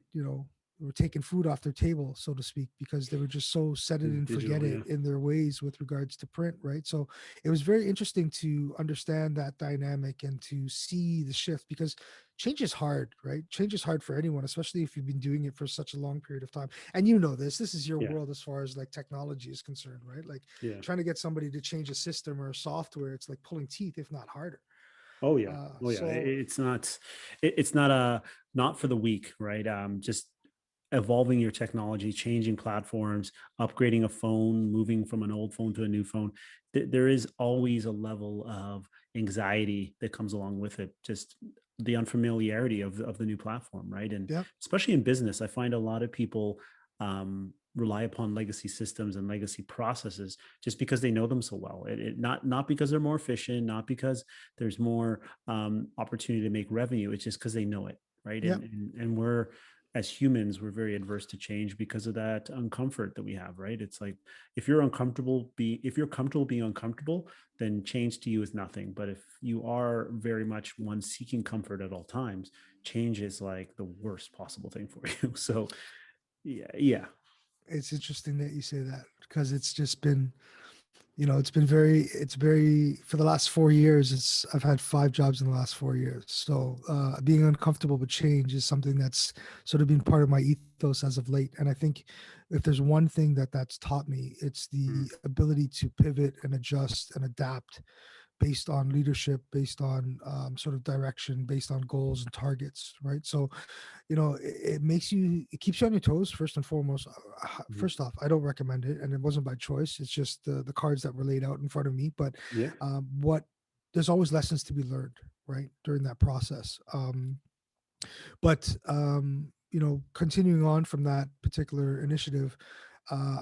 were taking food off their table, so to speak, because they were just so set it and forget Digital, it yeah. in their ways with regards to print, right? So it was very interesting to understand that dynamic and to see the shift because change is hard, right? Change is hard for anyone, especially if you've been doing it for such a long period of time. And you know this is your Yeah. world as far as like technology is concerned, right? Like Yeah. trying to get somebody to change a system or a software, it's like pulling teeth, if not harder. Oh yeah. Uh, Oh yeah. so It's not. It's not a not for the weak, right? Just evolving your technology, changing platforms, upgrading a phone, moving from an old phone to a new phone. There is always a level of anxiety that comes along with it. Just the unfamiliarity of the new platform, right? And yeah, especially in business, I find a lot of people rely upon legacy systems and legacy processes just because they know them so well. Not because they're more efficient, not because there's more opportunity to make revenue. It's just because they know it, right? yeah. And we're as humans, we're very adverse to change because of that uncomfort that we have, right? It's like if you're comfortable being uncomfortable, then change to you is nothing. But if you are very much one seeking comfort at all times, change is like the worst possible thing for you. So yeah, yeah. It's interesting that you say that because it's just been it's very for the last 4 years. I've had 5 jobs in the last 4 years. So being uncomfortable with change is something that's sort of been part of my ethos as of late. And I think if there's one thing that's taught me, it's Mm. the ability to pivot and adjust and adapt based on leadership, based on sort of direction, based on goals and targets, right? So it keeps you on your toes first and foremost. Mhm. First off, I don't recommend it, and it wasn't by choice. It's just the cards that were laid out in front of me. But Yeah. what there's always lessons to be learned, right, during that process. But continuing on from that particular initiative,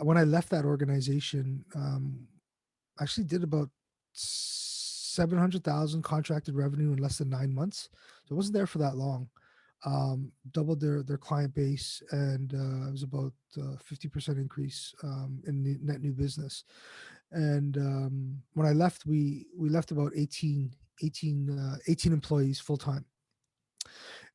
when I left that organization, I actually did about 700,000 contracted revenue in less than 9 months. So I wasn't there for that long. Doubled their client base, and it was about 50% increase in net new business. And when I left, we left about 18 employees full time.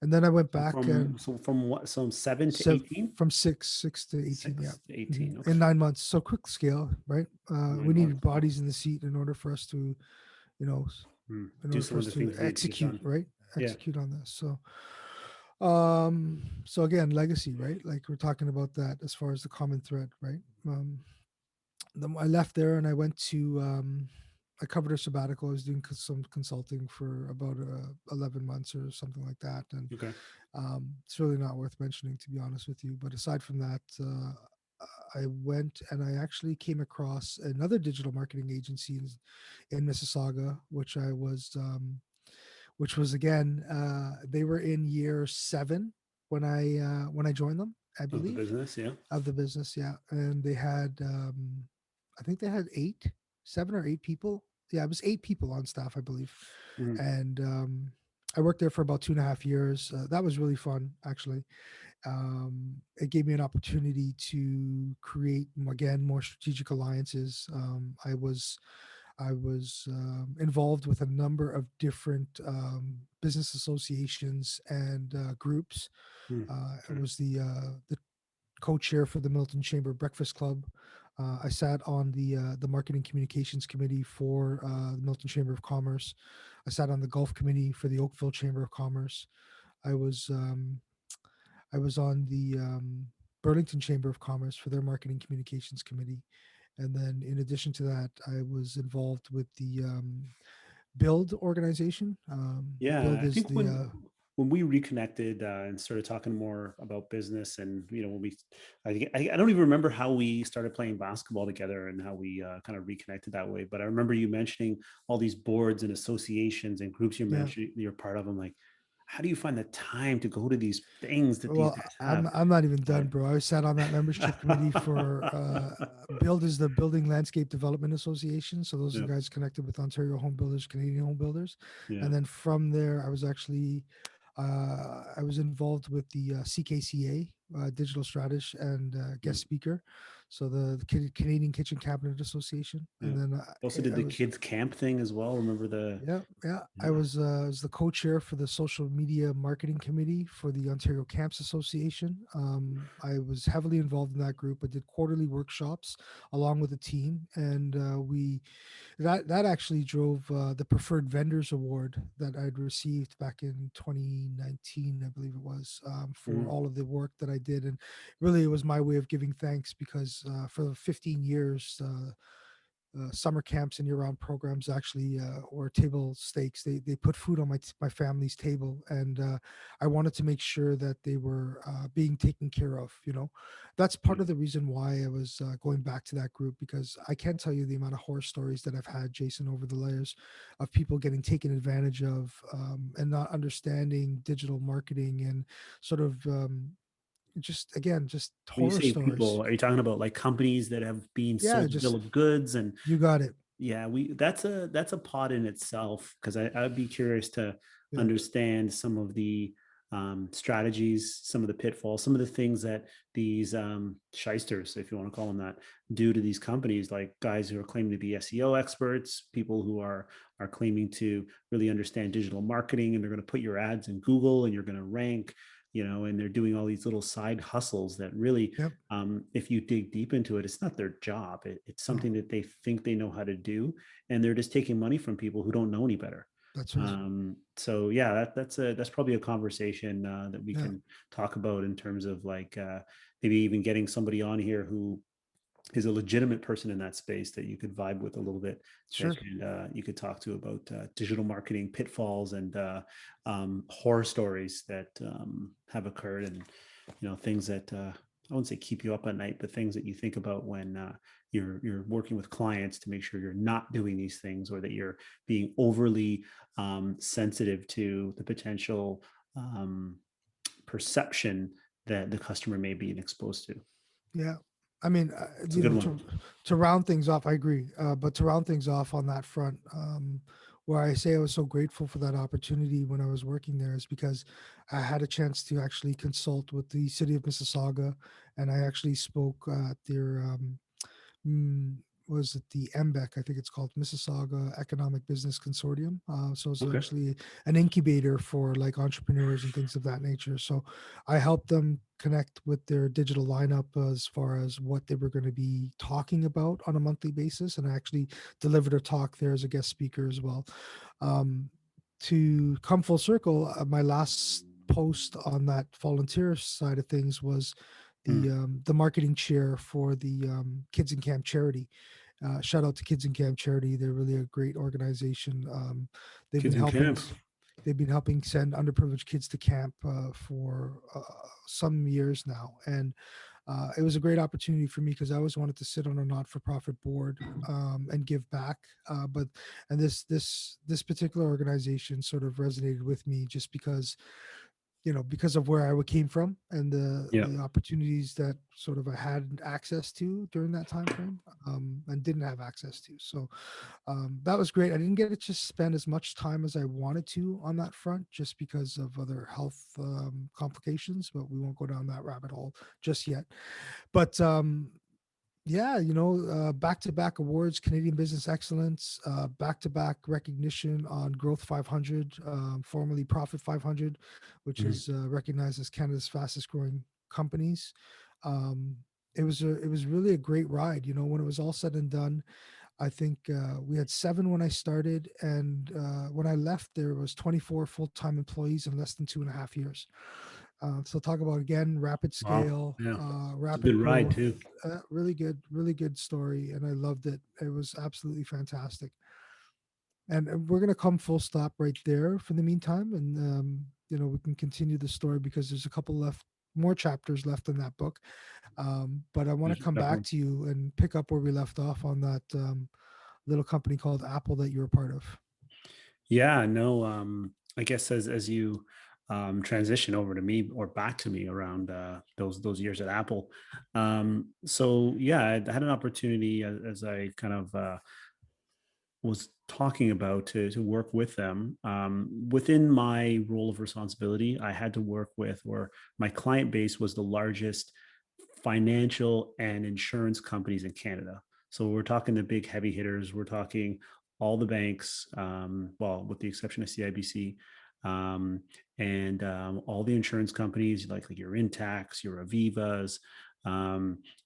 And then I went So back and from what? So 7 to so 18, from six to 18, yeah, 6 to 18. in Okay. 9 months. So quick scale, right? We 9 months. needed Wow. bodies in the seat in order for us to, you know, in Do order for some of us the to things that need to get execute, done. right? Yeah. Execute on this. So again, legacy, right? Like we're talking about that as far as the common thread, right? Then I left there and I went to I covered a sabbatical. I was doing some consulting for about 11 months or something like that, and Okay. it's really not worth mentioning, to be honest with you. But aside from that, I went and I actually came across another digital marketing agency in Mississauga, which was again, they were in year 7 when I joined them, I Of the believe, business. Yeah. of the business. Yeah, and they had, I think they had 7 or 8 people. Yeah, it was 8 people on staff, I believe, Mhm. and I worked there for about 2.5 years. That was really fun, actually. It gave me an opportunity to create again more strategic alliances. I was involved with a number of different business associations and groups. Hmm. I was the co-chair for the Milton Chamber Breakfast Club. I sat on the Marketing Communications Committee for the Milton Chamber of Commerce. I sat on the Gulf Committee for the Oakville Chamber of Commerce. I was I was on the Burlington Chamber of Commerce for their Marketing Communications Committee. And then, in addition to that, I was involved with the Build organization. Yeah, Build I is think the when we reconnected and started talking more about business, and when I don't even remember how we started playing basketball together and how we kind of reconnected that way. But I remember you mentioning all these boards and associations and groups you yeah. mentioned you're part of. I'm like, how do you find the time to go to these things that these Well, guys I'm have? I'm not even done, But bro. I sat on that membership committee for Build is the Building Landscape Development Association. So those are yeah, the guys connected with Ontario Home Builders, Canadian Home Builders, yeah, and then from there, I was involved with the CKCA, digital strategist and yeah, guest speaker. So the Canadian Kitchen Cabinet Association, yeah. and then Also did I the was kids camp thing as well. Remember the yeah, yeah. yeah, I was the co-chair for the social media marketing committee for the Ontario Camps Association. I was heavily involved in that group. I did quarterly workshops along with a team, and we that actually drove the preferred vendors award that I'd received back in 2019, I believe it was, for mhm, all of the work that I did. And really, it was my way of giving thanks because for 15 years. Summer camps and year-round programs actually or table stakes. They put food on my family's table, and I wanted to make sure that they were being taken care of. That's part yeah. of the reason why I was going back to that group, because I can't tell you the amount of horror stories that I've had, Jason, over the layers of people getting taken advantage of and not understanding digital marketing and sort of just again just When you horror say stories. people, are you talking about like companies that have been Yeah, sold a bill just of goods? And you got it. yeah, we that's a pod in itself, because I'd be curious to Yeah, understand some of the strategies, some of the pitfalls, some of the things that these shysters, if you want to call them that, do to these companies, like guys who are claiming to be SEO experts, people who are claiming to really understand digital marketing, and they're going to put your ads in Google and you're going to rank, and they're doing all these little side hustles that really, yep. if you dig deep into it, it's not their job. It's No, something that they think they know how to do, and they're just taking money from people who don't know any better. that's right. So yeah, that's probably a conversation that we Yeah, can talk about in terms of like maybe even getting somebody on here who is a legitimate person in that space that you could vibe with a little bit, that sure. you could talk to about digital marketing pitfalls and horror stories that have occurred, and things that I wouldn't say keep you up at night, but things that you think about when you're working with clients to make sure you're not doing these things, or that you're being overly sensitive to the potential perception that the customer may be exposed to. Yeah. I mean, It's a good one. to round things off, I agree. But to round things off on that front, where I say I was so grateful for that opportunity when I was working there is because I had a chance to actually consult with the city of Mississauga, and I actually spoke at their mm, was it the MBEC? I think it's called Mississauga Economic Business Consortium. So it's Okay. actually an incubator for like entrepreneurs and things of that nature. So I helped them connect with their digital lineup as far as what they were going to be talking about on a monthly basis. And I actually delivered a talk there as a guest speaker as well. Um, to come full circle, my last post on that volunteer side of things was Hmm. the marketing chair for the Kids in Camp charity. Shout out to Kids in Camp charity; they're really a great organization. They've been Kids in helping. camp. They've been helping send underprivileged kids to camp for some years now, and it was a great opportunity for me because I always wanted to sit on a not-for-profit board and give back. But and this particular organization sort of resonated with me just because because of where I came from and Yeah. the opportunities that sort of I had access to during that time frame and didn't have access to. So that was great. I didn't get to just spend as much time as I wanted to on that front just because of other health complications, but we won't go down that rabbit hole just yet. But Yeah, back-to-back awards, Canadian Business Excellence, back-to-back recognition on Growth 500, formerly Profit 500, which Mhm. is recognized as Canada's fastest growing companies. Um, it was really a great ride. When it was all said and done, I think we had 7 when I started, and when I left, there was 24 full-time employees in less than 2.5 years. So talk about, again, rapid Wow. scale, Yeah. It's a rapid good ride growth. too. Really good story, and I loved it. It was absolutely fantastic. And we're gonna come full stop right there for the meantime, and we can continue the story because there's a couple left, more chapters left in that book. But I want to come back Definitely. to you and pick up where we left off on that little company called Apple that you were part of. Yeah, no, I guess as you transition over to me or back to me around those years at Apple. So yeah, I had an opportunity as I kind of was talking about to work with them. Within my role of responsibility, I had to work with, or my client base was the largest financial and insurance companies in Canada. So we're talking the big heavy hitters. We're talking all the banks, well, with the exception of CIBC, and all the insurance companies, like your Intacs, your Avivas,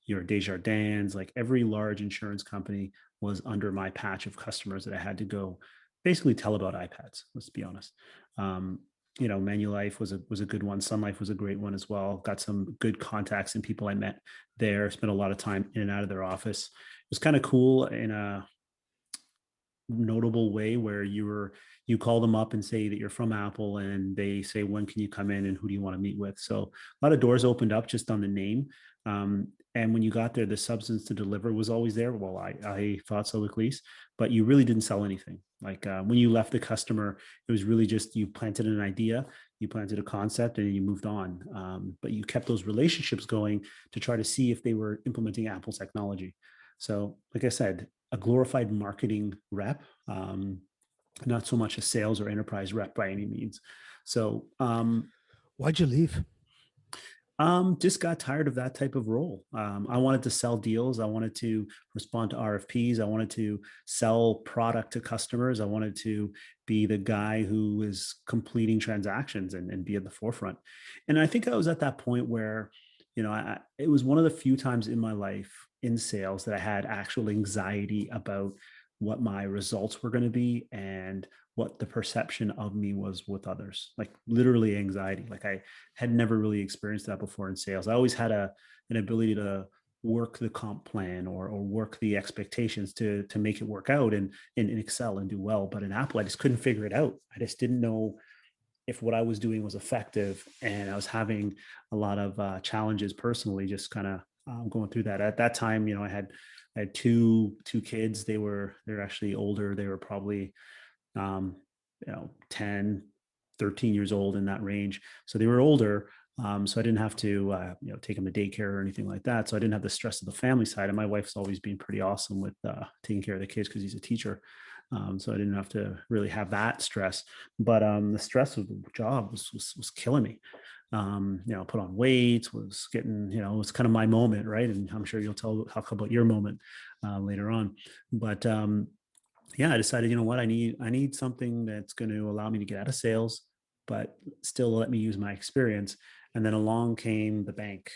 your Desjardins, like every large insurance company was under my patch of customers that I had to go basically tell about iPads. Let's be honest. Um, Manulife was a good one. Sun Life was a great one as well. Got some good contacts and people I met there. Spent a lot of time in and out of their office. It was kind of cool in a notable way where you call them up and say that you're from Apple, and they say, when can you come in and who do you want to meet with? So a lot of doors opened up just on the name. And when you got there, the substance to deliver was always there. Well, I thought so, at least, but you really didn't sell anything. Like when you left the customer, it was really just you planted an idea, you planted a concept, and you moved on. But you kept those relationships going to try to see if they were implementing Apple technology. So, like I said, a glorified marketing rep, not so much a sales or enterprise rep by any means. So, Why'd you leave? just got tired of that type of role. I wanted to sell deals. I wanted to respond to RFPs. I wanted to sell product to customers. I wanted to be the guy who is completing transactions and be at the forefront. And I think I was at that point where, it was one of the few times in my life in sales that I had actual anxiety about what my results were going to be and what the perception of me was with others, like literally anxiety. Like I had never really experienced that before in sales. I always had an ability to work the comp plan or work the expectations to make it work out and excel and do well. But in Apple, I just couldn't figure it out. I just didn't know if what I was doing was effective, and I was having a lot of challenges personally, just kind of going through that. At that time, I had two kids. They're actually older. They were probably um, 10, 13 years old, in that range. So they were older. So I didn't have to, take them to daycare or anything like that. So I didn't have the stress of the family side. And my wife's always been pretty awesome with taking care of the kids because he's a teacher. So I didn't have to really have that stress. But the stress of the job was killing me. Put on weight, was getting, it was kind of my moment, right? And I'm sure you'll talk about your moment later on. But yeah, I decided, you know what, I need something that's going to allow me to get out of sales, but still let me use my experience. And then along came the bank.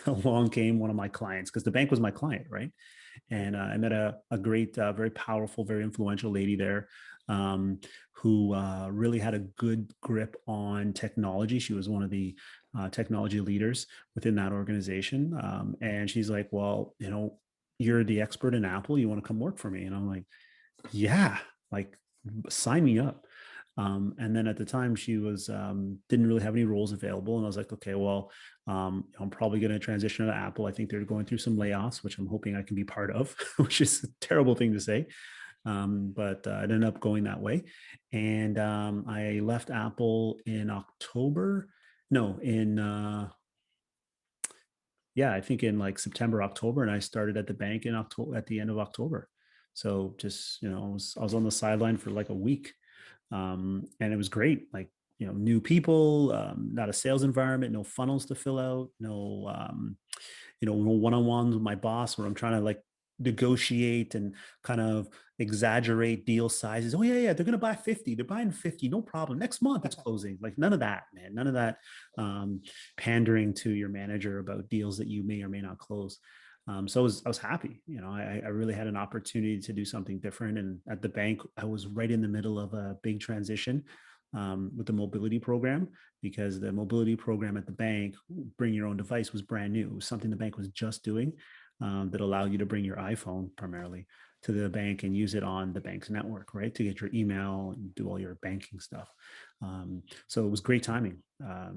Along came one of my clients, because the bank was my client, right? And I met a great, very powerful, very influential lady there, who really had a good grip on technology. She was one of the technology leaders within that organization. And she's like, well, you're the expert in Apple. You want to come work for me? And I'm like, yeah, like sign me up. And then at the time she was didn't really have any roles available, and I was like, okay, well, I'm probably going to transition to Apple. I think they're going through some layoffs, which I'm hoping I can be part of, which is a terrible thing to say, but it ended up going that way. And I left Apple in October. No, in yeah, I think in like September, October, and I started at the bank in October, at the end of October. So just, I was on the sideline for like a week, and it was great. Like new people, not a sales environment, no funnels to fill out, no one-on-ones with my boss where I'm trying to like negotiate and kind of exaggerate deal sizes. Oh yeah, they're gonna buy 50. They're buying 50, no problem. Next month it's closing. Like none of that, man. None of that pandering to your manager about deals that you may or may not close. So I was happy. I really had an opportunity to do something different. And at the bank, I was right in the middle of a big transition with the mobility program, because the mobility program at the bank, bring your own device, was brand new. It was something the bank was just doing, that allowed you to bring your iPhone primarily to the bank and use it on the bank's network, right? To get your email and do all your banking stuff. So it was great timing.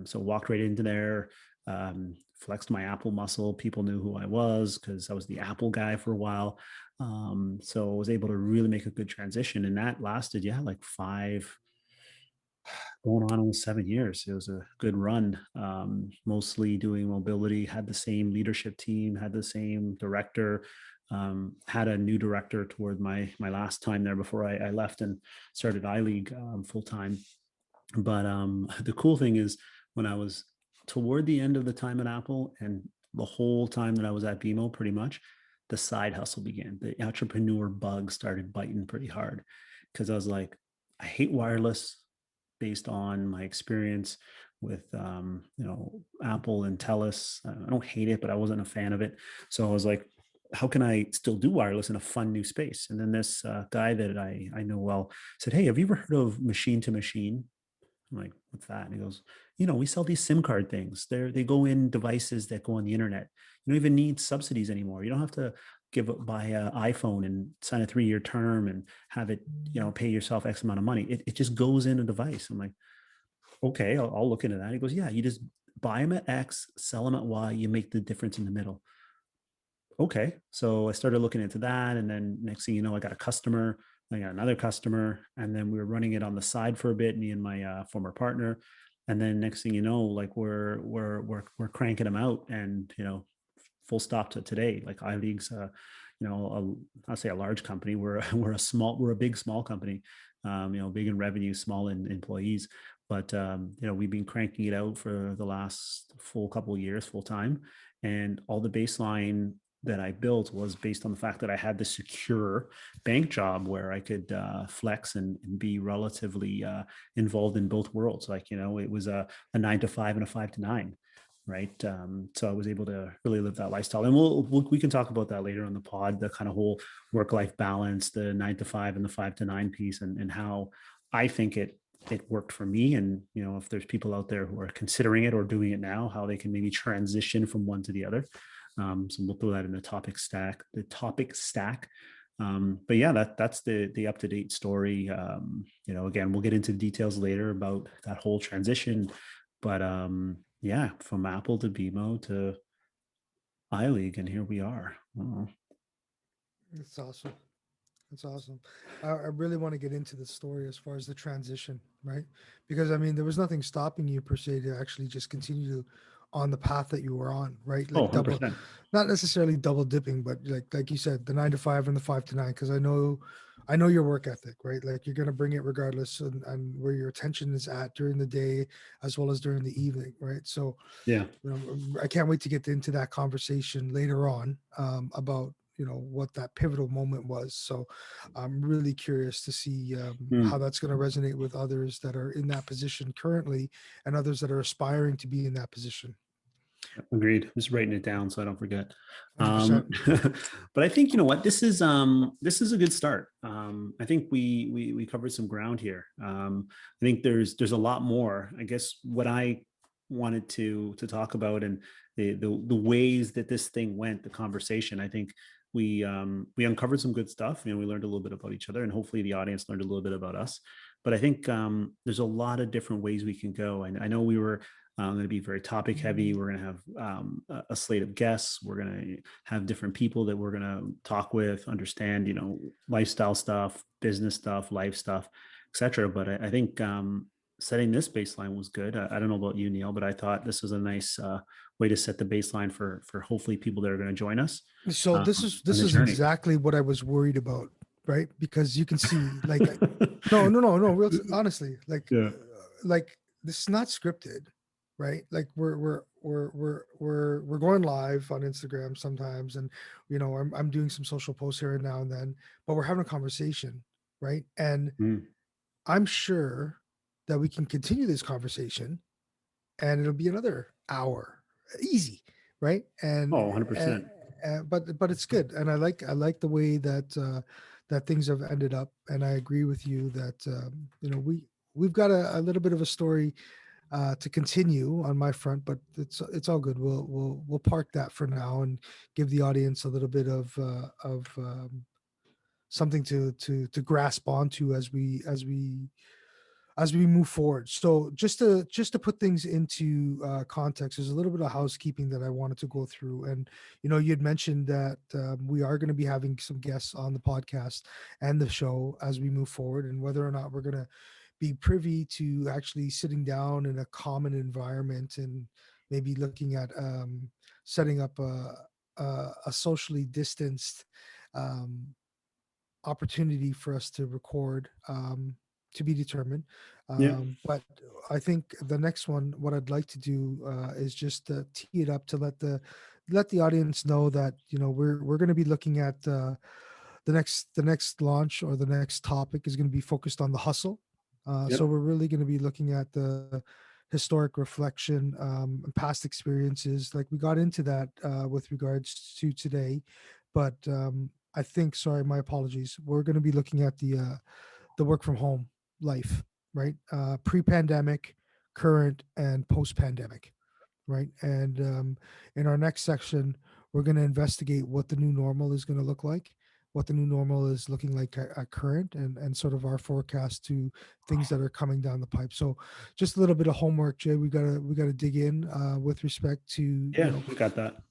So walked right into there, flexed my Apple muscle. People knew who I was because I was the Apple guy for a while. So I was able to really make a good transition. And that lasted, like going on almost 7 years. It was a good run, mostly doing mobility, had the same leadership team, had the same director, had a new director toward my last time there before I left and started iLeague full time. But the cool thing is, when I was toward the end of the time at Apple and the whole time that I was at BMO, pretty much, the side hustle began. The entrepreneur bug started biting pretty hard, because I was like, I hate wireless, based on my experience with Apple and Telus. I don't hate it, but I wasn't a fan of it. So I was like, how can I still do wireless in a fun new space? And then this guy that I know well said, hey, have you ever heard of machine to machine? I'm like, what's that? And he goes, we sell these SIM card things. They go in devices that go on the internet. You don't even need subsidies anymore. You don't have to buy an iPhone and sign a 3-year term and have it, pay yourself X amount of money. It just goes in a device. I'm like, okay, I'll look into that. He goes, yeah, you just buy them at X, sell them at Y. You make the difference in the middle. Okay. So I started looking into that. And then next thing you know, I got a customer. I got another customer, and then we were running it on the side for a bit, me and my former partner. And then next thing you know, like we're cranking them out, and full stop to today. Like iLeague's, I'll say a large company. We're a big small company, big in revenue, small in employees. But we've been cranking it out for the last full couple of years, full time, and all the baseline that I built was based on the fact that I had the secure bank job where I could flex and be relatively involved in both worlds. Like, it was a 9 to 5 and a 5 to 9. Right. So I was able to really live that lifestyle, and we can talk about that later on the pod, the kind of whole work-life balance, the 9 to 5 and the 5 to 9 piece, and how I think it worked for me. And, if there's people out there who are considering it or doing it now, how they can maybe transition from one to the other. So we'll throw that in the topic stack. But yeah, that's the up-to-date story. Again, we'll get into the details later about that whole transition. But yeah, from Apple to BMO to iLeague, and here we are. Oh. It's awesome. That's awesome. I really want to get into the story as far as the transition, right? Because there was nothing stopping you per se to actually just continue on the path that you were on, right? Oh, Like 100%. not necessarily double dipping, but like you said, the 9 to 5 and the 5 to 9. Because I know your work ethic, right? Like you're gonna bring it regardless, and where your attention is at during the day as well as during the evening, right? So Yeah. I can't wait to get into that conversation later on about what that pivotal moment was. So I'm really curious to see how that's going to resonate with others that are in that position currently, and others that are aspiring to be in that position. Agreed. I'm just writing it down so I don't forget. 100%. But I think, what, this is a good start. I think we covered some ground here. I think there's a lot more. I guess what I wanted to talk about, and the ways that this thing went, the conversation, I think we uncovered some good stuff. We learned a little bit about each other, and hopefully the audience learned a little bit about us. But I think there's a lot of different ways we can go. And I know we were going to be very topic heavy. We're going to have a slate of guests. We're going to have different people that we're going to talk with, understand, lifestyle stuff, business stuff, life stuff, etc. But I think setting this baseline was good. I don't know about you, Neil, but I thought this was a nice way to set the baseline for hopefully people that are going to join us. So this is exactly what I was worried about, right? Because you can see, like, no, real honestly, like, Yeah. like this is not scripted, right? Like we're going live on Instagram sometimes, and I'm doing some social posts here and now and then, but we're having a conversation, right? And Mm. I'm sure that we can continue this conversation, and it'll be another hour, easy, right? Oh, And 100%. but it's good, and I like the way that that things have ended up, and I agree with you that we've got a little bit of a story to continue on my front, but it's all good. We'll park that for now and give the audience a little bit of something to grasp onto as we move forward. So just to put things into context, there's a little bit of housekeeping that I wanted to go through. And you had mentioned that we are going to be having some guests on the podcast and the show as we move forward, and whether or not we're going to be privy to actually sitting down in a common environment and maybe looking at setting up a socially distanced um, opportunity for us to record, to be determined. Yeah. But I think the next one, what I'd like to do is just tee it up to let the audience know that we're going to be looking at the next launch, or the next topic is going to be focused on the hustle. So Yep. we're really going to be looking at the historic reflection, and past experiences. Like we got into that with regards to today, but I think, sorry, my apologies. We're going to be looking at the work from home life, right? Pre-pandemic, current, and post-pandemic, right? And in our next section, we're going to investigate what the new normal is going to look like, what the new normal is looking like at current, and sort of our forecast to things that are coming down the pipe. So, just a little bit of homework, Jay. We got to dig in with respect to Yeah, we got that.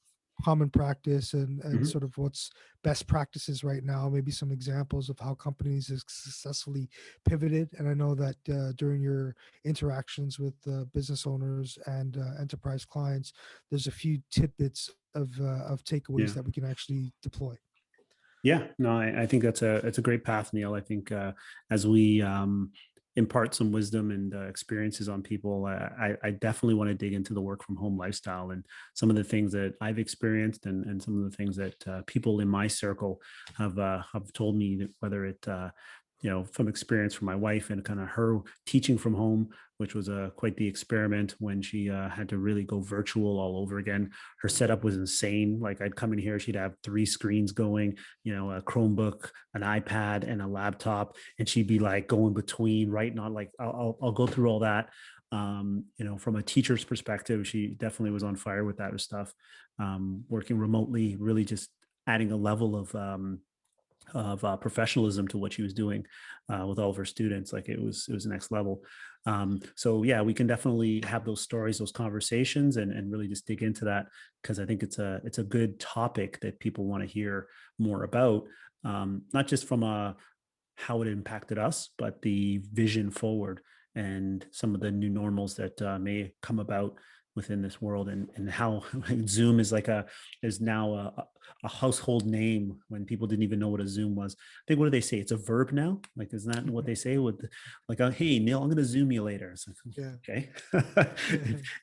common practice and Mhm. sort of what's best practices right now, maybe some examples of how companies have successfully pivoted. And I know that during your interactions with business owners and enterprise clients, there's a few tidbits of takeaways Yeah. that we can actually deploy. Yeah, no, I think that's a great path, Neil. I think as we impart some wisdom and experiences on people, I definitely want to dig into the work from home lifestyle and some of the things that I've experienced, and some of the things that people in my circle have told me, that whether it from experience from my wife and kind of her teaching from home, which was quite the experiment when she had to really go virtual all over again. Her setup was insane. Like I'd come in here, she'd have three screens going, a Chromebook, an iPad, and a laptop, and she'd be like going between, writing on, like I'll go through all that. From a teacher's perspective, she definitely was on fire with that stuff. Working remotely, really just adding a level of professionalism to what she was doing with all of her students. Like it was next level. So yeah, we can definitely have those stories, those conversations, and really just dig into that, because I think it's a good topic that people want to hear more about, not just from a how it impacted us, but the vision forward and some of the new normals that may come about within this world, and how Zoom is now a household name when people didn't even know what a Zoom was. I think, what do they say? It's a verb now. Like, isn't that what they say with, like, hey Neil, I'm going to Zoom you later. It's like, Yeah. okay.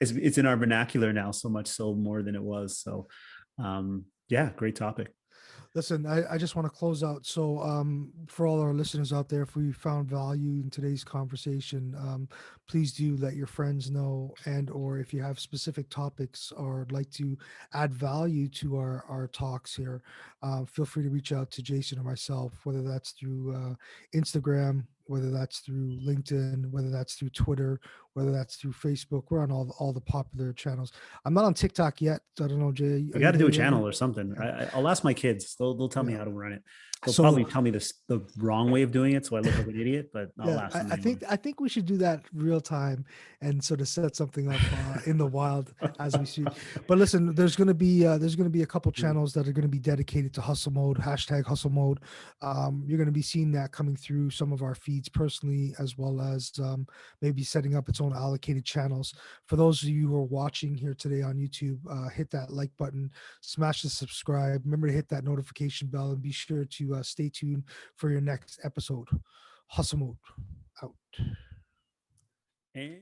It's in our vernacular now, so much so more than it was. So, yeah, great topic. Listen, I just want to close out. So, for all our listeners out there, if we found value in today's conversation, please do let your friends know, and/or if you have specific topics or would like to add value to our talks here, feel free to reach out to Jason or myself, whether that's through Instagram, whether that's through LinkedIn, whether that's through Twitter, whether that's through Facebook. We're on all the popular channels. I'm not on TikTok yet. I don't know, Jay. We Are got you to do there a yet? channel or something. Yeah. I'll ask my kids. They'll tell me Yeah. how to run it. They'll So probably tell me the wrong way of doing it, so I look like an idiot. But I'll yeah, ask I, them I anyway. think I think we should do that real time and sort of set something up in the wild as we see. But listen, there's gonna be a couple channels that are gonna be dedicated to hustle mode, hashtag hustle mode. You're gonna be seeing that coming through some of our feeds personally, as well as maybe setting up its own allocated channels. For those of you who are watching here today on YouTube, hit that like button, smash the subscribe. Remember to hit that notification bell, and be sure to stay tuned for your next episode. Hustle mode out. And